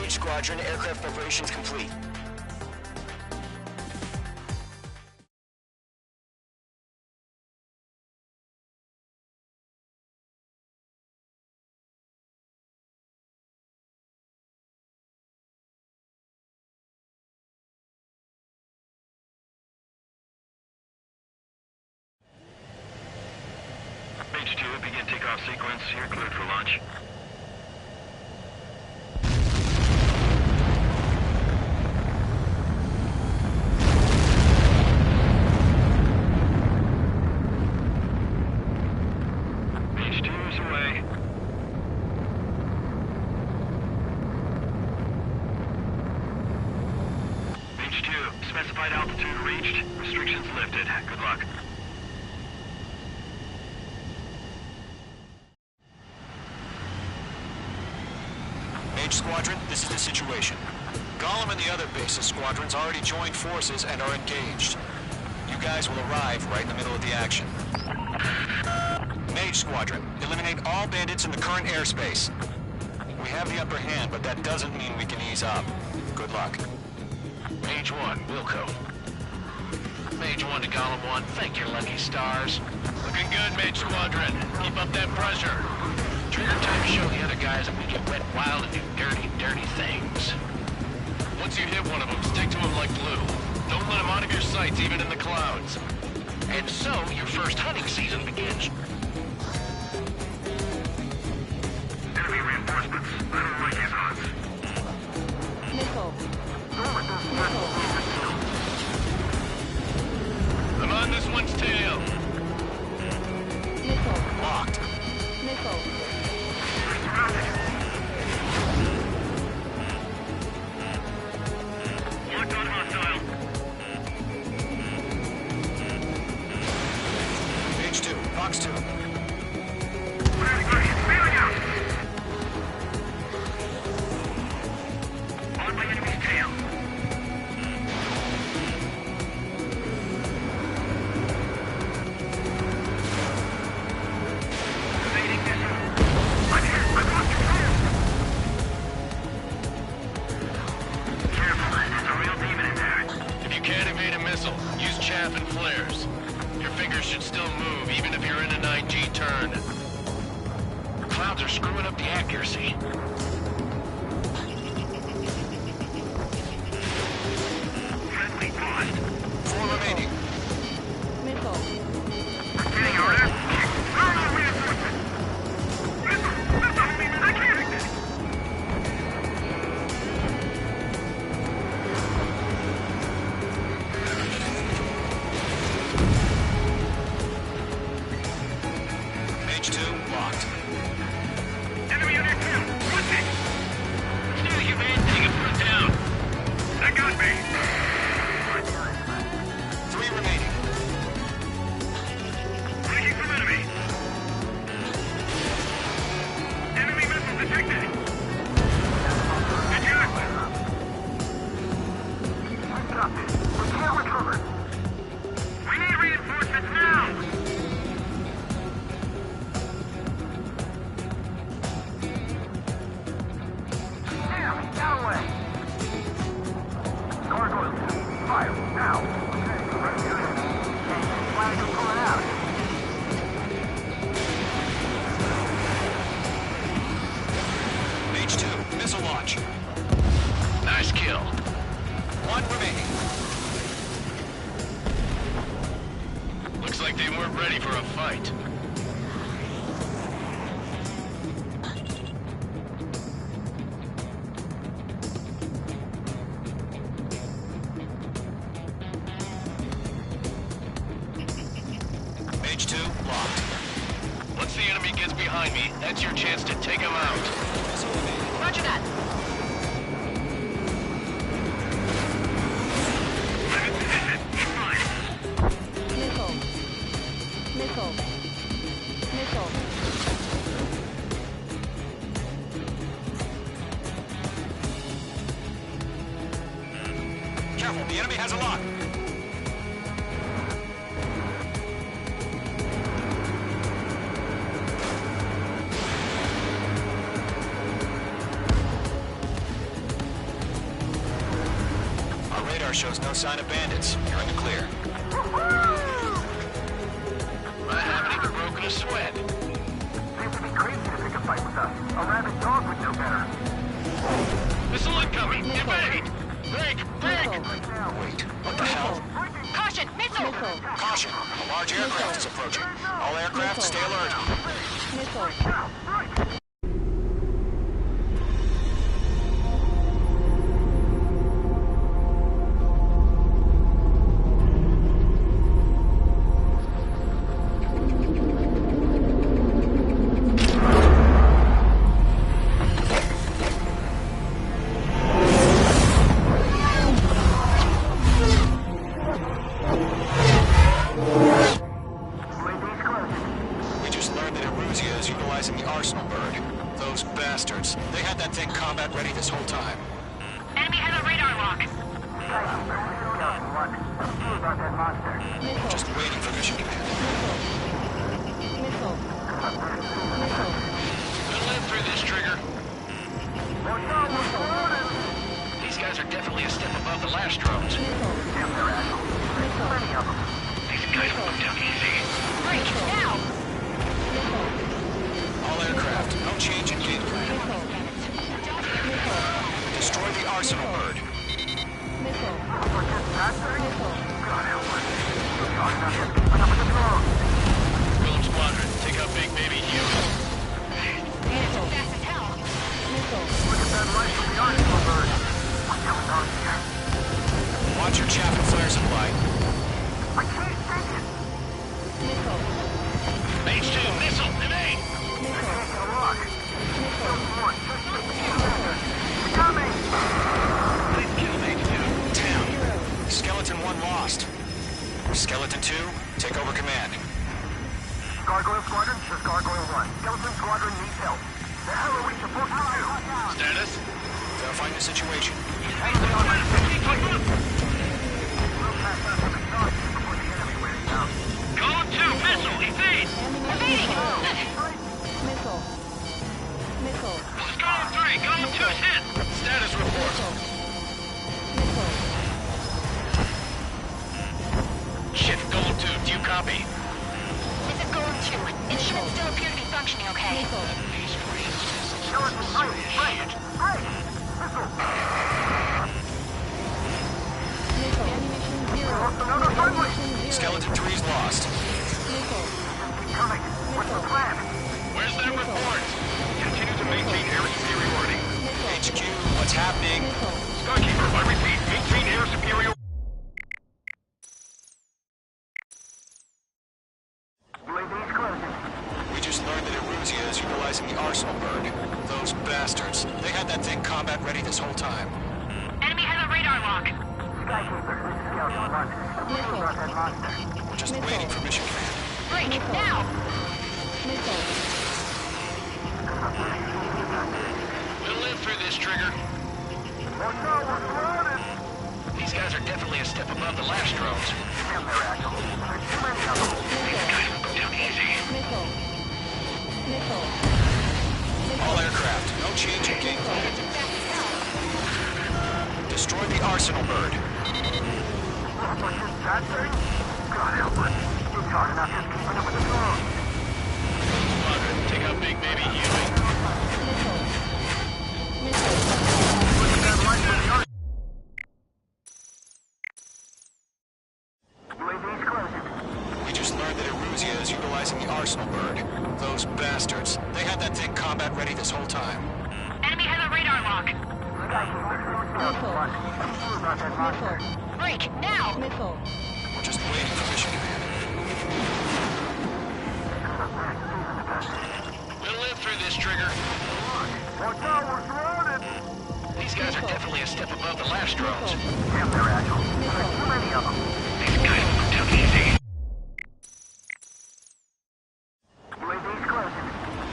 Squadron, aircraft preparations complete. Mage 2, begin takeoff sequence. You're cleared for launch. Specified altitude reached. Restrictions lifted. Good luck. Mage Squadron, this is the situation. Gollum and the other bases squadrons already joined forces and are engaged. You guys will arrive right in the middle of the action. Mage Squadron, eliminate all bandits in the current airspace. We have the upper hand, but that doesn't mean we can ease up. Good luck. Mage 1, Wilco. Mage 1 to Gollum 1, thank your lucky stars. Looking good, Mage Squadron. Keep up that pressure. Trigger time to show the other guys that we get wet wild and do dirty, dirty things. Once you hit one of them, stick to him like glue. Don't let him out of your sights, even in the clouds. And so, your first hunting season begins. Enemy reinforcements. I don't like his odds. Nickel. I'm on this one's tail. Nickel. Locked. Nickel. Locked on hostile. Mage 2, Box 2. Spailing out. On my enemy's tail. Evading missile. I'm hit. I've lost control. Careful. There's a real demon in there. If you can't evade a missile, use chaff and flares. Your fingers should still move, even if you're in an IG turn. The clouds are screwing up the accuracy. Friendly paused. 4 remaining. Nickel. Getting our ass kicked. Throwing on reinforcements. Missile demon, I can't. Mage 2, locked. Enemy on your tail. Push it. We're ready for a fight. Mage 2, locked. Once the enemy gets behind me, that's your chance to take him out. Roger that. Missile. Missile. Missile. Careful, the enemy has a lock. Our radar shows no sign of bandits. You're in the clear. I haven't even broken a sweat. Seems to be crazy to pick a fight with us. A rabid dog would know better. Missile incoming! Evade! Break! Break! Wait, what the hell? Caution! Missile! Caution! A large aircraft is approaching. All aircraft, stay alert. Missile. We just learned that Eruzia is utilizing the arsenal bird. Those bastards. They had that thing combat ready this whole time. Enemy has a radar lock. Just waiting for mission command. Missile. We'll live through this, Trigger. These guys are definitely a step above the last drones. These guys won't come easy. Break! Now! All aircraft, no change in game plan. Destroy the arsenal bird. Missile. Philip Squadron, take out Big Baby Hugh. Missile. Fast as hell. Missile. Watch your chaff and flare supply. Missile. Mage 2, missile, evade! Nice kill, Mage 2. Damn. Skeleton 1 lost. Skeleton 2, take over command. Gargoyle Squadron, just Gargoyle 1. Skeleton Squadron needs help. The hell are we supposed to do? Status? Verifying the situation. Column 2, missile, evade! Evading! Missile. Missile. Column 3, Column 2's hit! Status report. Missile. Shit, Golem 2, do you copy? This is Golem 2. Instruments still appear to be functioning okay. Skeleton 3's lost. Where's that report? Continue to maintain air superiority. HQ, what's happening? Skykeeper, I repeat, maintain air superiority. We just learned that Eruzia is utilizing the arsenal bird. Those bastards. They had that thing combat ready this whole time. Enemy has a radar lock. We're just waiting for mission command. Break! Now! We'll live through this, Trigger. These guys are definitely a step above the last drones. These guys will go down easy. All aircraft, no change in game plan. Destroy the arsenal bird. Squadron, take out Big Baby Hugh. We just learned that Eruzia Eruzia is utilizing the arsenal bird. Those bastards. They had that thing combat ready this whole time. Enemy has a radar lock. Missile. Break, now! Missile. We're just waiting for mission command. We'll live through this, Trigger. Watch out, we're surrounded! These guys are definitely a step above the last drones. Damn, they're agile. There's too many of them. These guys will go down easy. UAV's close.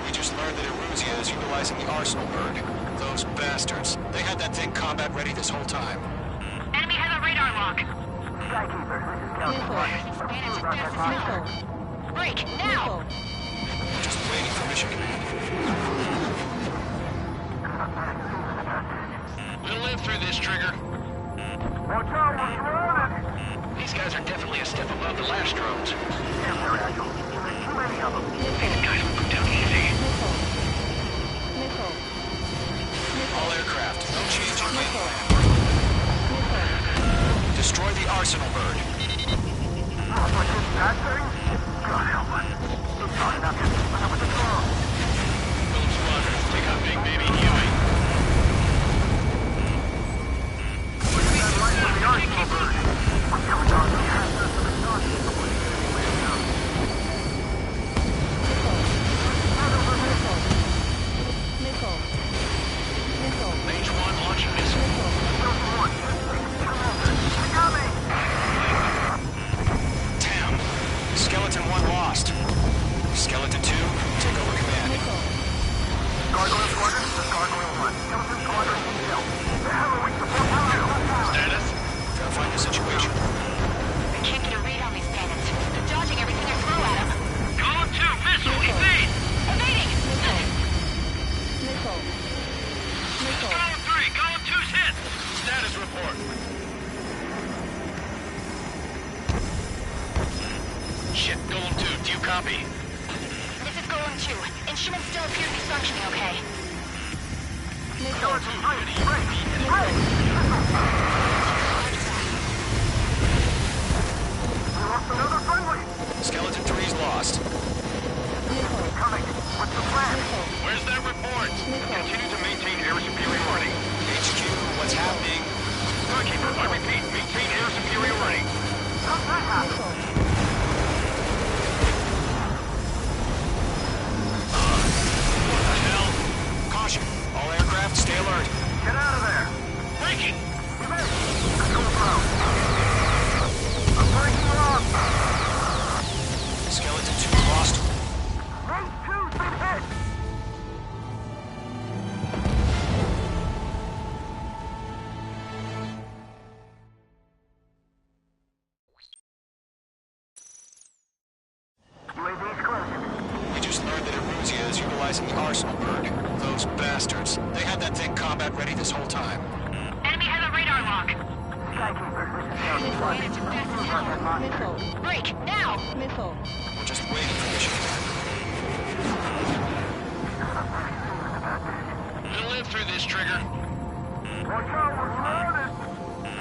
We just learned that Eruzia is utilizing the arsenal bird. Those bastards. They had that thing combat ready this whole time. Enemy has a radar lock. Skykeeper, this is Scout. Missile. Break, now! We're just waiting for mission command. We'll live through this, Trigger. Watch out, we're surrounded! These guys are definitely a step above the last drones. Damn, they're agile. There's too many of them. These guys will go down easy. Missile. All aircraft, no change in game plan. Destroy the arsenal bird. What's this, that thing? God help us. It's hard enough to keep up with the drone. Phillips Squadron, take out Big Baby Huey. What's that light from the arsenal bird? What's coming off the access to the sun? Missile. Range 1, launch a missile. Damn. Skeleton 1 lost. Skeleton 2, take over command. Gargoyle Squadron, this is Gargoyle 1. Skeleton Squadron, intel. The hell are we supposed to do? Status? Gotta find the situation. I can't get a read on these bandits. They're dodging everything I throw at them. Column 2, missile, evade! Evading! Missile. Column 3, column 2's hit! Status report. Shit, Golem 2, do you copy? This is Golem 2. Instruments still appear to be functioning okay. Skeleton 3, break! We lost another friendly! Skeleton 3's lost. Coming. What's the plan? Where's that report? Continue to maintain air superiority. HQ, what's happening? Skykeeper, I repeat, maintain air superiority. How's that happen? What the hell? Caution. All aircraft, stay alert. Get out of there! Breaking! Evade! Control ground. I'm breaking off! Skeleton 2 lost. Range 2's been hit! UAV's closing. We just learned that Eruzia is utilizing the arsenal bird. Those bastards. They had that thing combat ready this whole time. Enemy has a radar lock. Skykeeper, this is Scout Squadron. Bandits are fast as hell. Missile. Break, now! Missile. We're just waiting for mission command. We'll live through this, Trigger. Watch out, we're surrounded!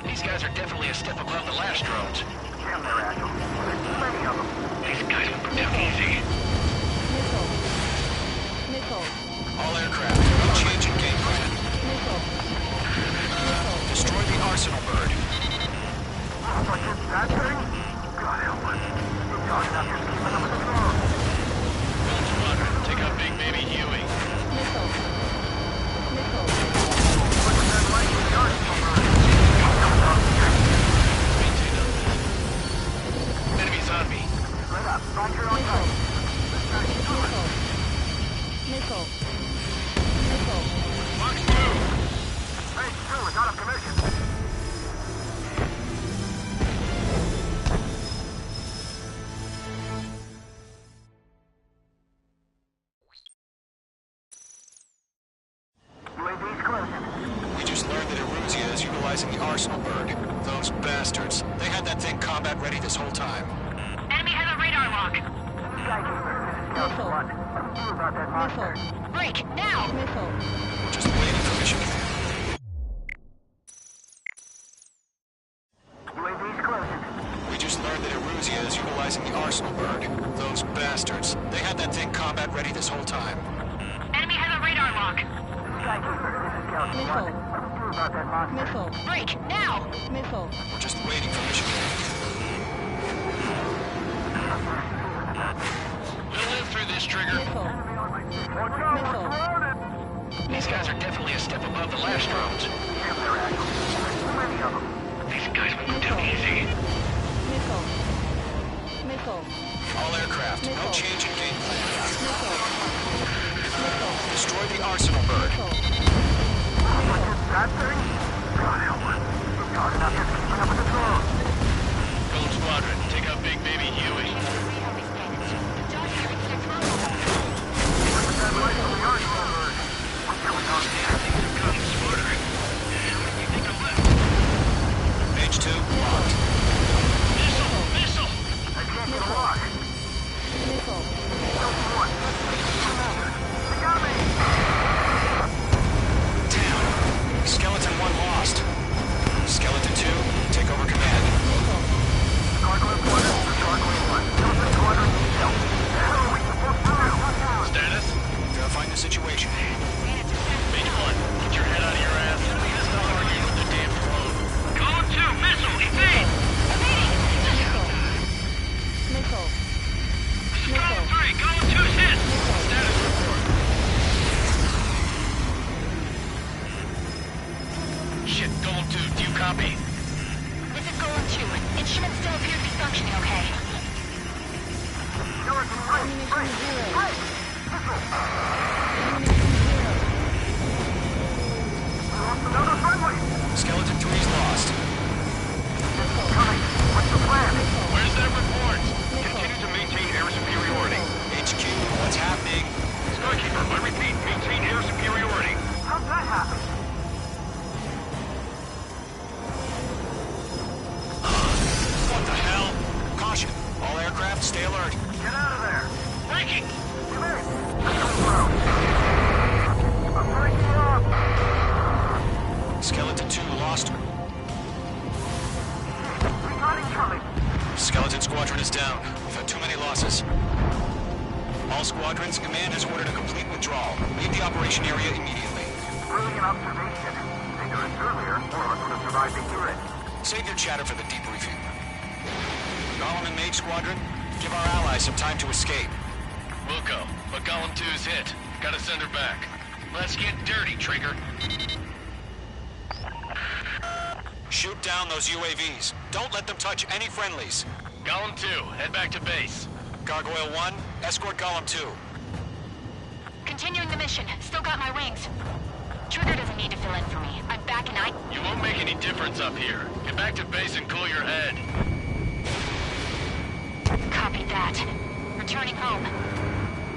These guys are definitely a step above the last drones. Damn, they're agile. There's too many of them. These guys will go down easy. Missile. All aircraft, no change in game plan. Missile. Destroy the arsenal bird. What's this, that thing? God help us. It's hard enough to keep up with the drone. Phillips Squadron, take out Big Baby Huey. Missile. What's that light from the arsenal bird? Maintain up. Enemies on me. Split up. Find your own sight. Missile. Box 2! Range 2 is out of commission. UAV's closing. We just learned that Eruzia is utilizing the arsenal bird. Those bastards. They had that thing combat ready this whole time. Enemy has a radar lock. Skykeeper, this is Scout Squadron. What do you do about that monster? Break, now! We're just waiting for mission command. UAV's closing. We just learned that Eruzia is utilizing the arsenal bird. Those bastards. They had that thing combat ready this whole time. Enemy has a radar lock. Missile. Break, now! Missile. We're just waiting for mission. We'll live through this, Trigger. Missile. These guys are definitely a step above the last drones. These guys won't go down easy. Missile. Missile. All aircraft, no Missile. change in game plan. Missile. Missile. Destroy the arsenal bird. Gold Squadron, take out Big Baby Huey. Page 2, locked. Missile! Missile! Down. Skeleton 1 lost. Skeleton 2, take over command. Status? Verifying the situation. Page 1, get your head out of your ass. Stop arguing with the damn drone. Column 2, missile! Evade! Missile. Column 3, column 2's hit! Status report. Shit, column 2, do you copy? This is Golem 2. Instruments still appear to be functioning okay. Ammunition zero. Skeleton 3's lost. Where's that report? Continue to maintain air superiority. HQ, what's happening? Skykeeper, I repeat, maintain air superiority. How'd that happen? What the hell? Caution. All aircraft, stay alert. Get out of there. Breaking! Come in. I'm breaking up. Skeleton 2 lost her. We got incoming. Skeleton Squadron is down. We've had too many losses. All squadrons, command has ordered a complete withdrawal. Leave the operation area immediately. Brilliant observation. Ignorance earlier, more of us would have survived ignorance. Save your chatter for the debriefing. Golem and Mage Squadron, give our allies some time to escape. We'll go, but column 2's hit. Gotta send her back. Let's get dirty, Trigger. Shoot down those UAVs. Don't let them touch any friendlies. Column 2, head back to base. Gargoyle 1, escort Golem 2. Continuing the mission. Still got my wings. Trigger doesn't need to fill in for me. I'm back and You won't make any difference up here. Get back to base and cool your head. Copy that. Returning home.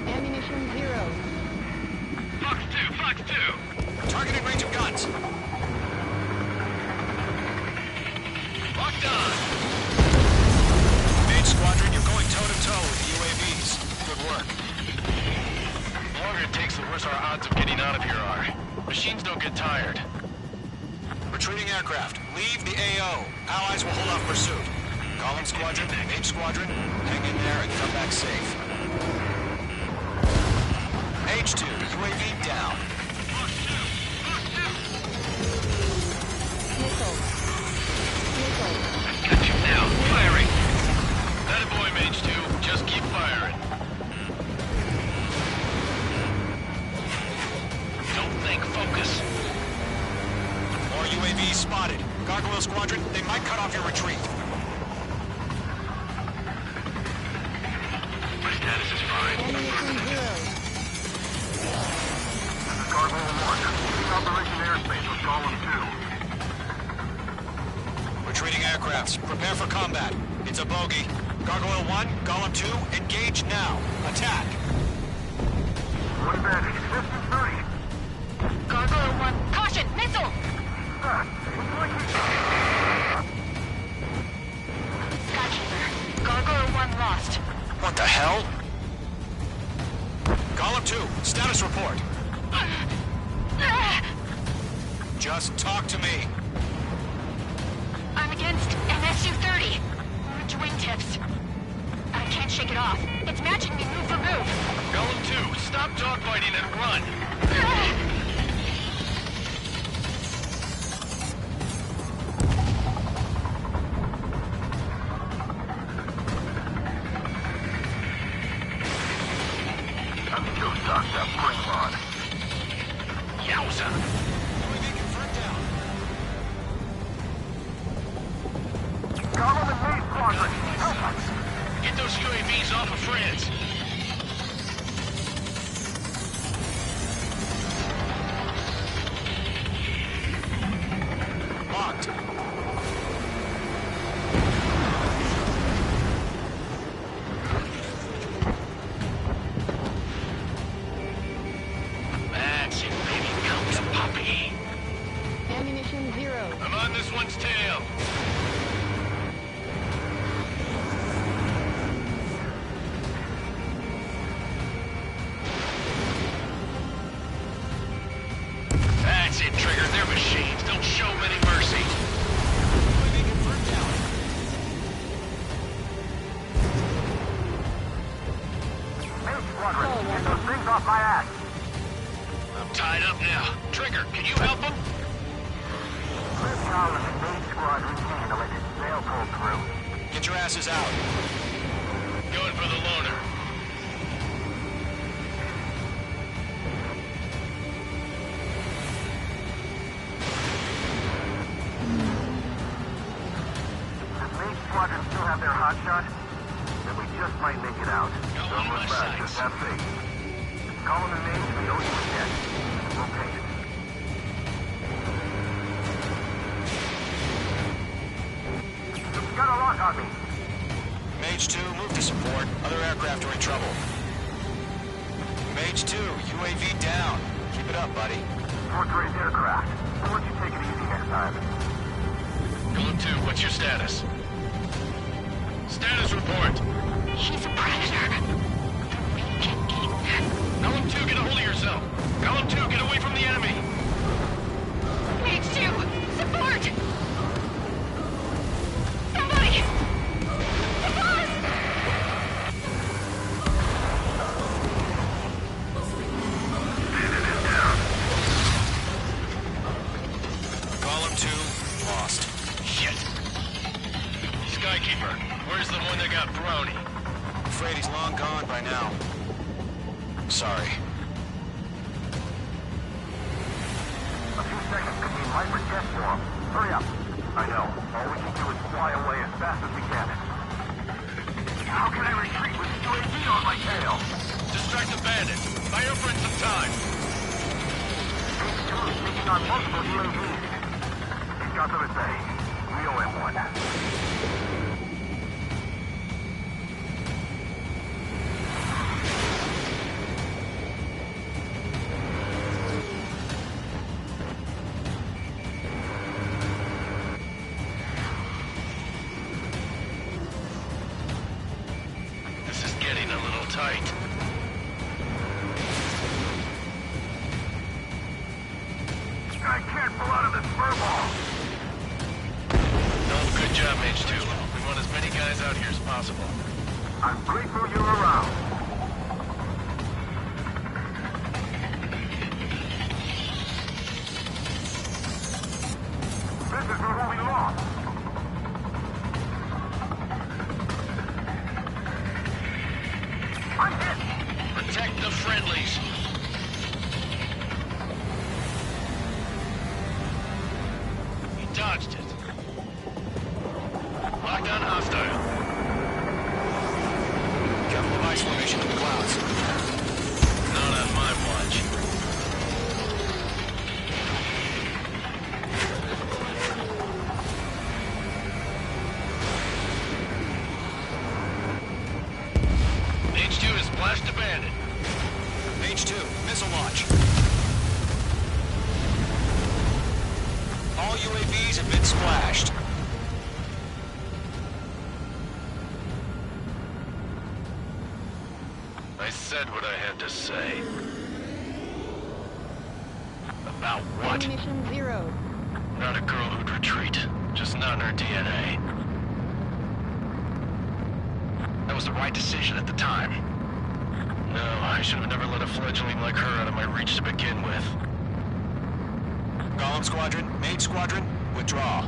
Ammunition zero. Fox 2! Targeting range of guns. Locked on! Mage Squadron, you're going toe-to-toe with the UAVs. Good work. The longer it takes, the worse our odds of getting out of here are. Machines don't get tired. Retreating aircraft, leave the AO. Allies will hold off pursuit. Golem Squadron, Mage Squadron, hang in there and come back safe. H2, UAV down. Missile. Missile. Got you now. Firing. That boy, Mage 2. Just keep firing. Don't think. Focus. More UAVs spotted. Gargoyle Squadron, they might cut off your retreat. My status is fine. Ammunition zero. This is Gargoyle 1. Leaving Operation Airspace with Golem 2. Retreating aircrafts, prepare for combat. It's a bogey. Gargoyle 1, Golem 2, engage now. Attack. One advantage. Distance 30. Gargoyle 1. Caution! Missile! Skykeeper. Gargoyle 1 lost. What the hell? Golem 2, status report. Just talk to me. I'm against MSU-30. We're joined it off. It's matching me move for move. Golem 2, stop dogfighting and run. Yowza! UAV confirmed down. Golem and Maze Squadron, help us! Get those UAVs off of France. Locked. That's it, baby. Come to puppy. Ammunition 0. I'm on this one's tail. That's it, Trigger. They're machines. Don't show them any mercy. UAV confirmed down. Maze Squadron, get those things off my ass! I'm tied up now. Trigger, can you help them? Let Golem and Maze Squadron handle it. They'll pull through. Get your asses out. Going for the loner. Does Maze Squadron still have their hotshot? Then we just might make it out. Got Don't one look on my back, just sights. have faith. Golem and Maze, we owe you a debt. We'll pay it. You've got a lock on me. Mage 2, move to support. Other aircraft are in trouble. Mage 2, UAV down. Keep it up, buddy. Fourth-grade aircraft. Why don't you take it easy next time? Golem 2, what's your status? Status report. He's a predator. Golem 2, get a hold of yourself. Golem 2, get away from the enemy. Mage 2, support! Somebody! Support! Column 2, lost. Shit. Skykeeper, where's the one that got brownie? Afraid he's long gone by now. Sorry. A few seconds could mean life or death for him. Hurry up. I know. All we can do is fly away as fast as we can. How can I retreat with UAV on my tail? Distract the bandit. Buy your friend some time. H2 is taking on multiple UAVs. He's got them to say. We owe him one. This is getting a little tight. I can't pull out of this furball. No, good job, H2. We want as many guys out here as possible. I'm grateful you're around. This is where we lost. I'm hit. Protect the friendlies. He dodged it. Lockdown hostile. Chemical ice formation in the clouds. Not on my watch. H2 has splashed a bandit. Mage 2, missile launch. All UAVs have been splashed. I said what I had to say. About what? Ammunition 0. Not a girl who'd retreat. Just not in her DNA. I that was the right decision at the time. No, I should have never let a fledgling like her out of my reach to begin with. Golem Squadron, Mage Squadron, withdraw.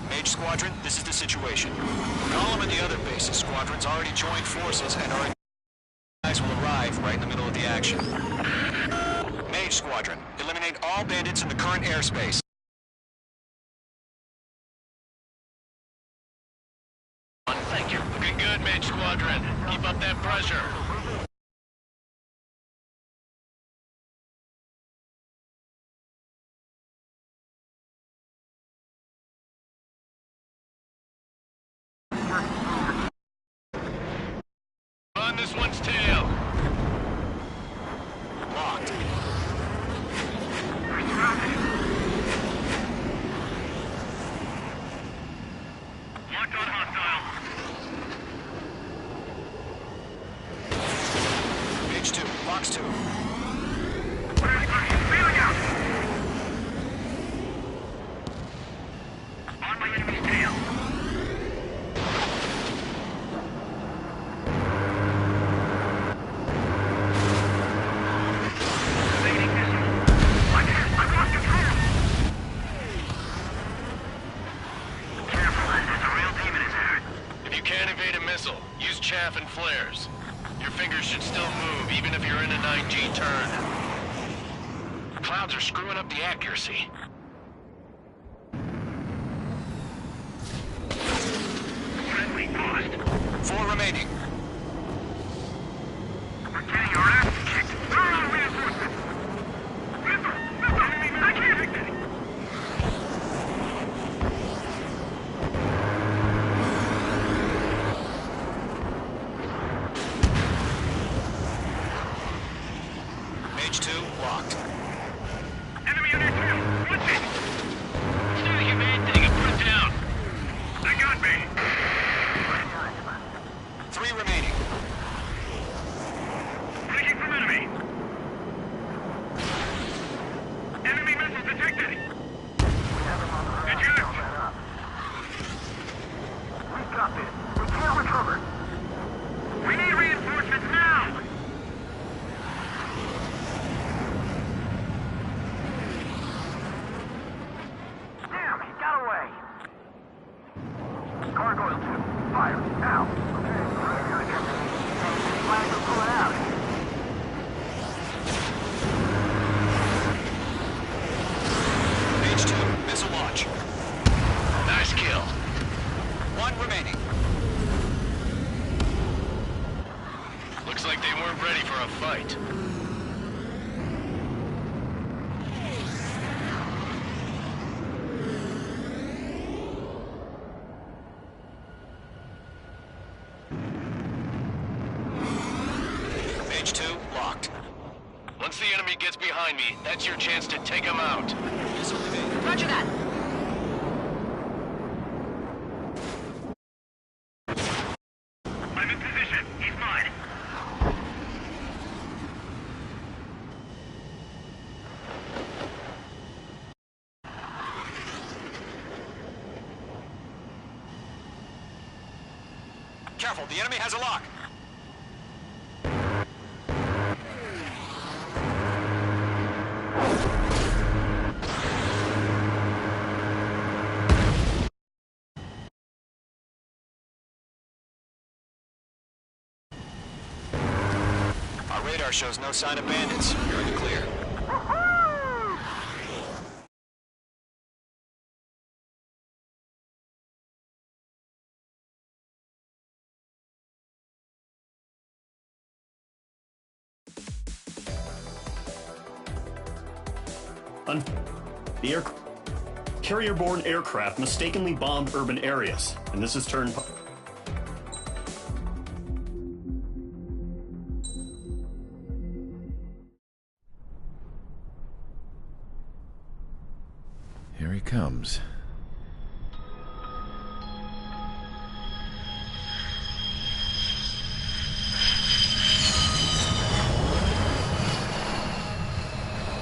Mage Squadron, this is the situation. Golem and the other bases squadrons already joined forces and our guys will arrive right in the middle of the action. Mage Squadron, eliminate all bandits in the current airspace. Thank you. Looking good, Mage Squadron. Keep up that pressure. On this one's tail. Locked. Locked on hostile. Mage 2, box 2. Feeling out. On my enemy's tail. Use chaff and flares. Your fingers should still move, even if you're in a 9G turn. Clouds are screwing up the accuracy. Friendly lost. 4 remaining. We're getting our ass kicked. Reinforcements. Missile! I can't fix it! Mage 2, locked. Enemy on your tail! Watch it! Let's do the humane thing and put it down. They got me. 3 remaining. Taking from enemy. Enemy missile detected. Eject. We got this. We can't recover. We need reinforcements now. Damn, he got away. Gargoyle 2, fire, now. Flags are pulling out. Mage 2, missile launch. Nice kill. 1 remaining. Looks like they weren't ready for a fight. Mage 2, locked. Once the enemy gets behind me, that's your chance to take him out. Missile evaded. Roger that. I'm in position. He's mine. Careful, the enemy has a lock. Our radar shows no sign of bandits. You're in the clear. The carrier-borne aircraft mistakenly bombed urban areas, and this has turned... Here he comes.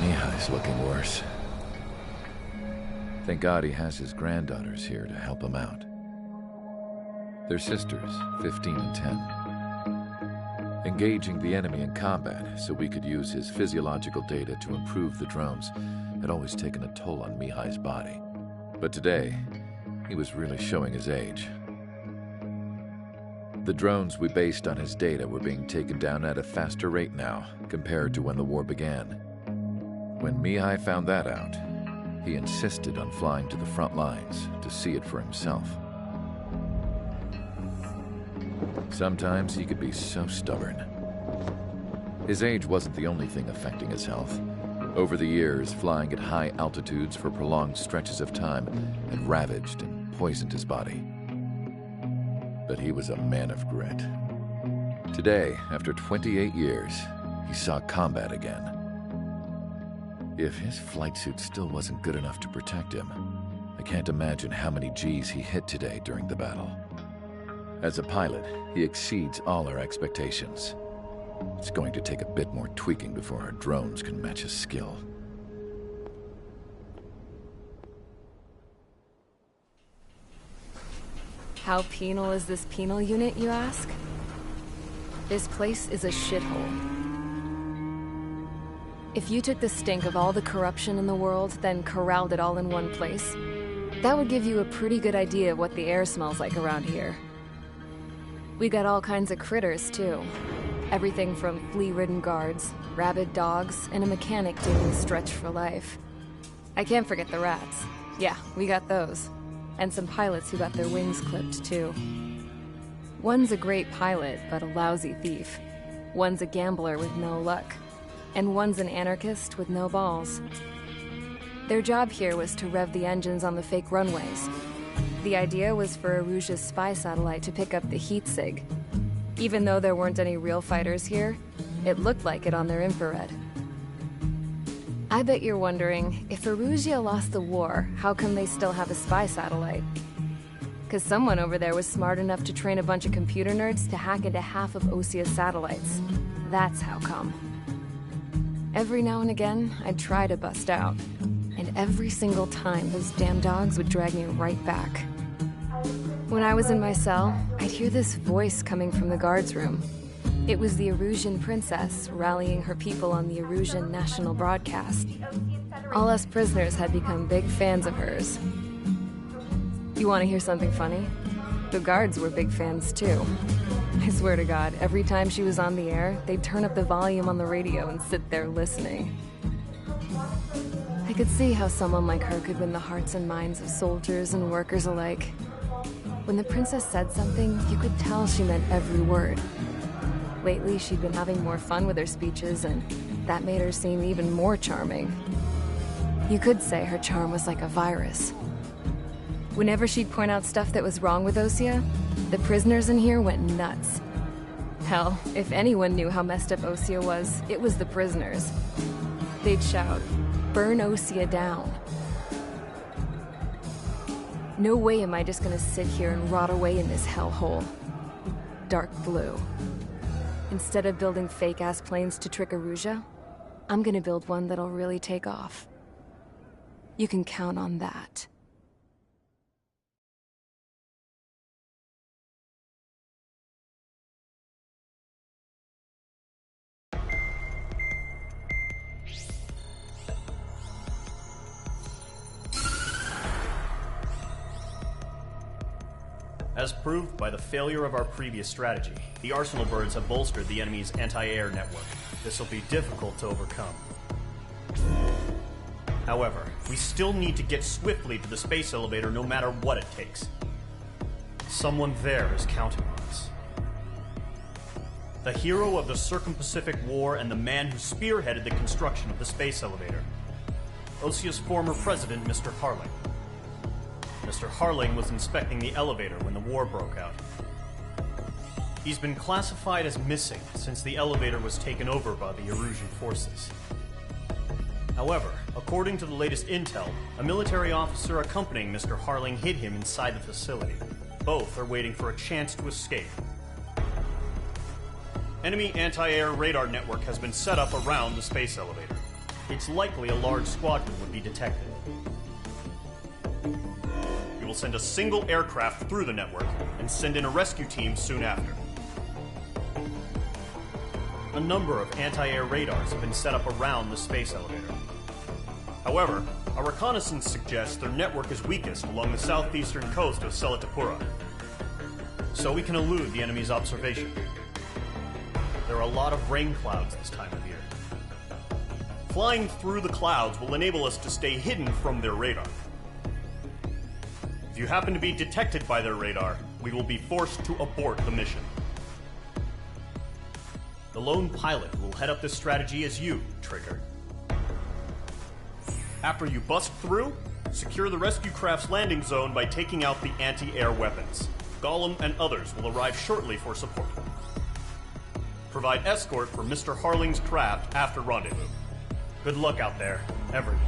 Mihai's looking worse. Thank God he has his granddaughters here to help him out. They're sisters, 15 and 10. Engaging the enemy in combat so we could use his physiological data to improve the drones had always taken a toll on Mihai's body. But today, he was really showing his age. The drones we based on his data were being taken down at a faster rate now compared to when the war began. When Mihai found that out, he insisted on flying to the front lines to see it for himself. Sometimes he could be so stubborn. His age wasn't the only thing affecting his health. Over the years, flying at high altitudes for prolonged stretches of time had ravaged and poisoned his body. But he was a man of grit. Today, after 28 years, he saw combat again. If his flight suit still wasn't good enough to protect him, I can't imagine how many G's he hit today during the battle. As a pilot, he exceeds all our expectations. It's going to take a bit more tweaking before our drones can match his skill. How penal is this penal unit, you ask? This place is a shithole. If you took the stink of all the corruption in the world, then corralled it all in one place, that would give you a pretty good idea of what the air smells like around here. We got all kinds of critters, too. Everything from flea-ridden guards, rabid dogs, and a mechanic doing stretch for life. I can't forget the rats. Yeah, we got those. And some pilots who got their wings clipped, too. One's a great pilot, but a lousy thief. One's a gambler with no luck. And one's an anarchist with no balls. Their job here was to rev the engines on the fake runways. The idea was for Aruja's spy satellite to pick up the heat sig. Even though there weren't any real fighters here, it looked like it on their infrared. I bet you're wondering, if Aruja lost the war, how come they still have a spy satellite? Because someone over there was smart enough to train a bunch of computer nerds to hack into half of Osia's satellites. That's how come. Every now and again, I'd try to bust out. And every single time, those damn dogs would drag me right back. When I was in my cell, I'd hear this voice coming from the guards room. It was the Arusian princess rallying her people on the Arusian national broadcast. All us prisoners had become big fans of hers. You want to hear something funny? The guards were big fans too. I swear to God, every time she was on the air, they'd turn up the volume on the radio and sit there listening. I could see how someone like her could win the hearts and minds of soldiers and workers alike. When the princess said something, you could tell she meant every word. Lately, she'd been having more fun with her speeches, and that made her seem even more charming. You could say her charm was like a virus. Whenever she'd point out stuff that was wrong with Osia, the prisoners in here went nuts. Hell, if anyone knew how messed up Osia was, it was the prisoners. They'd shout, "Burn Osia down." No way am I just gonna sit here and rot away in this hellhole. Dark blue. Instead of building fake-ass planes to trick Aruja, I'm gonna build one that'll really take off. You can count on that. As proved by the failure of our previous strategy, the Arsenal birds have bolstered the enemy's anti-air network. This will be difficult to overcome. However, we still need to get swiftly to the space elevator no matter what it takes. Someone there is counting on us. The hero of the Circum-Pacific War and the man who spearheaded the construction of the space elevator. Osia's former president, Mr. Harling. Mr. Harling was inspecting the elevator when the war broke out. He's been classified as missing since the elevator was taken over by the Erusian forces. However, according to the latest intel, a military officer accompanying Mr. Harling hid him inside the facility. Both are waiting for a chance to escape. Enemy anti-air radar network has been set up around the space elevator. It's likely a large squadron would be detected. We will send a single aircraft through the network and send in a rescue team soon after. A number of anti-air radars have been set up around the space elevator. However, our reconnaissance suggests their network is weakest along the southeastern coast of Selatapura, so we can elude the enemy's observation. There are a lot of rain clouds this time of year. Flying through the clouds will enable us to stay hidden from their radar. If you happen to be detected by their radar, we will be forced to abort the mission. The lone pilot who will head up this strategy is you, Trigger. After you bust through, secure the rescue craft's landing zone by taking out the anti-air weapons. Gollum and others will arrive shortly for support. Provide escort for Mr. Harling's craft after rendezvous. Good luck out there, everyone.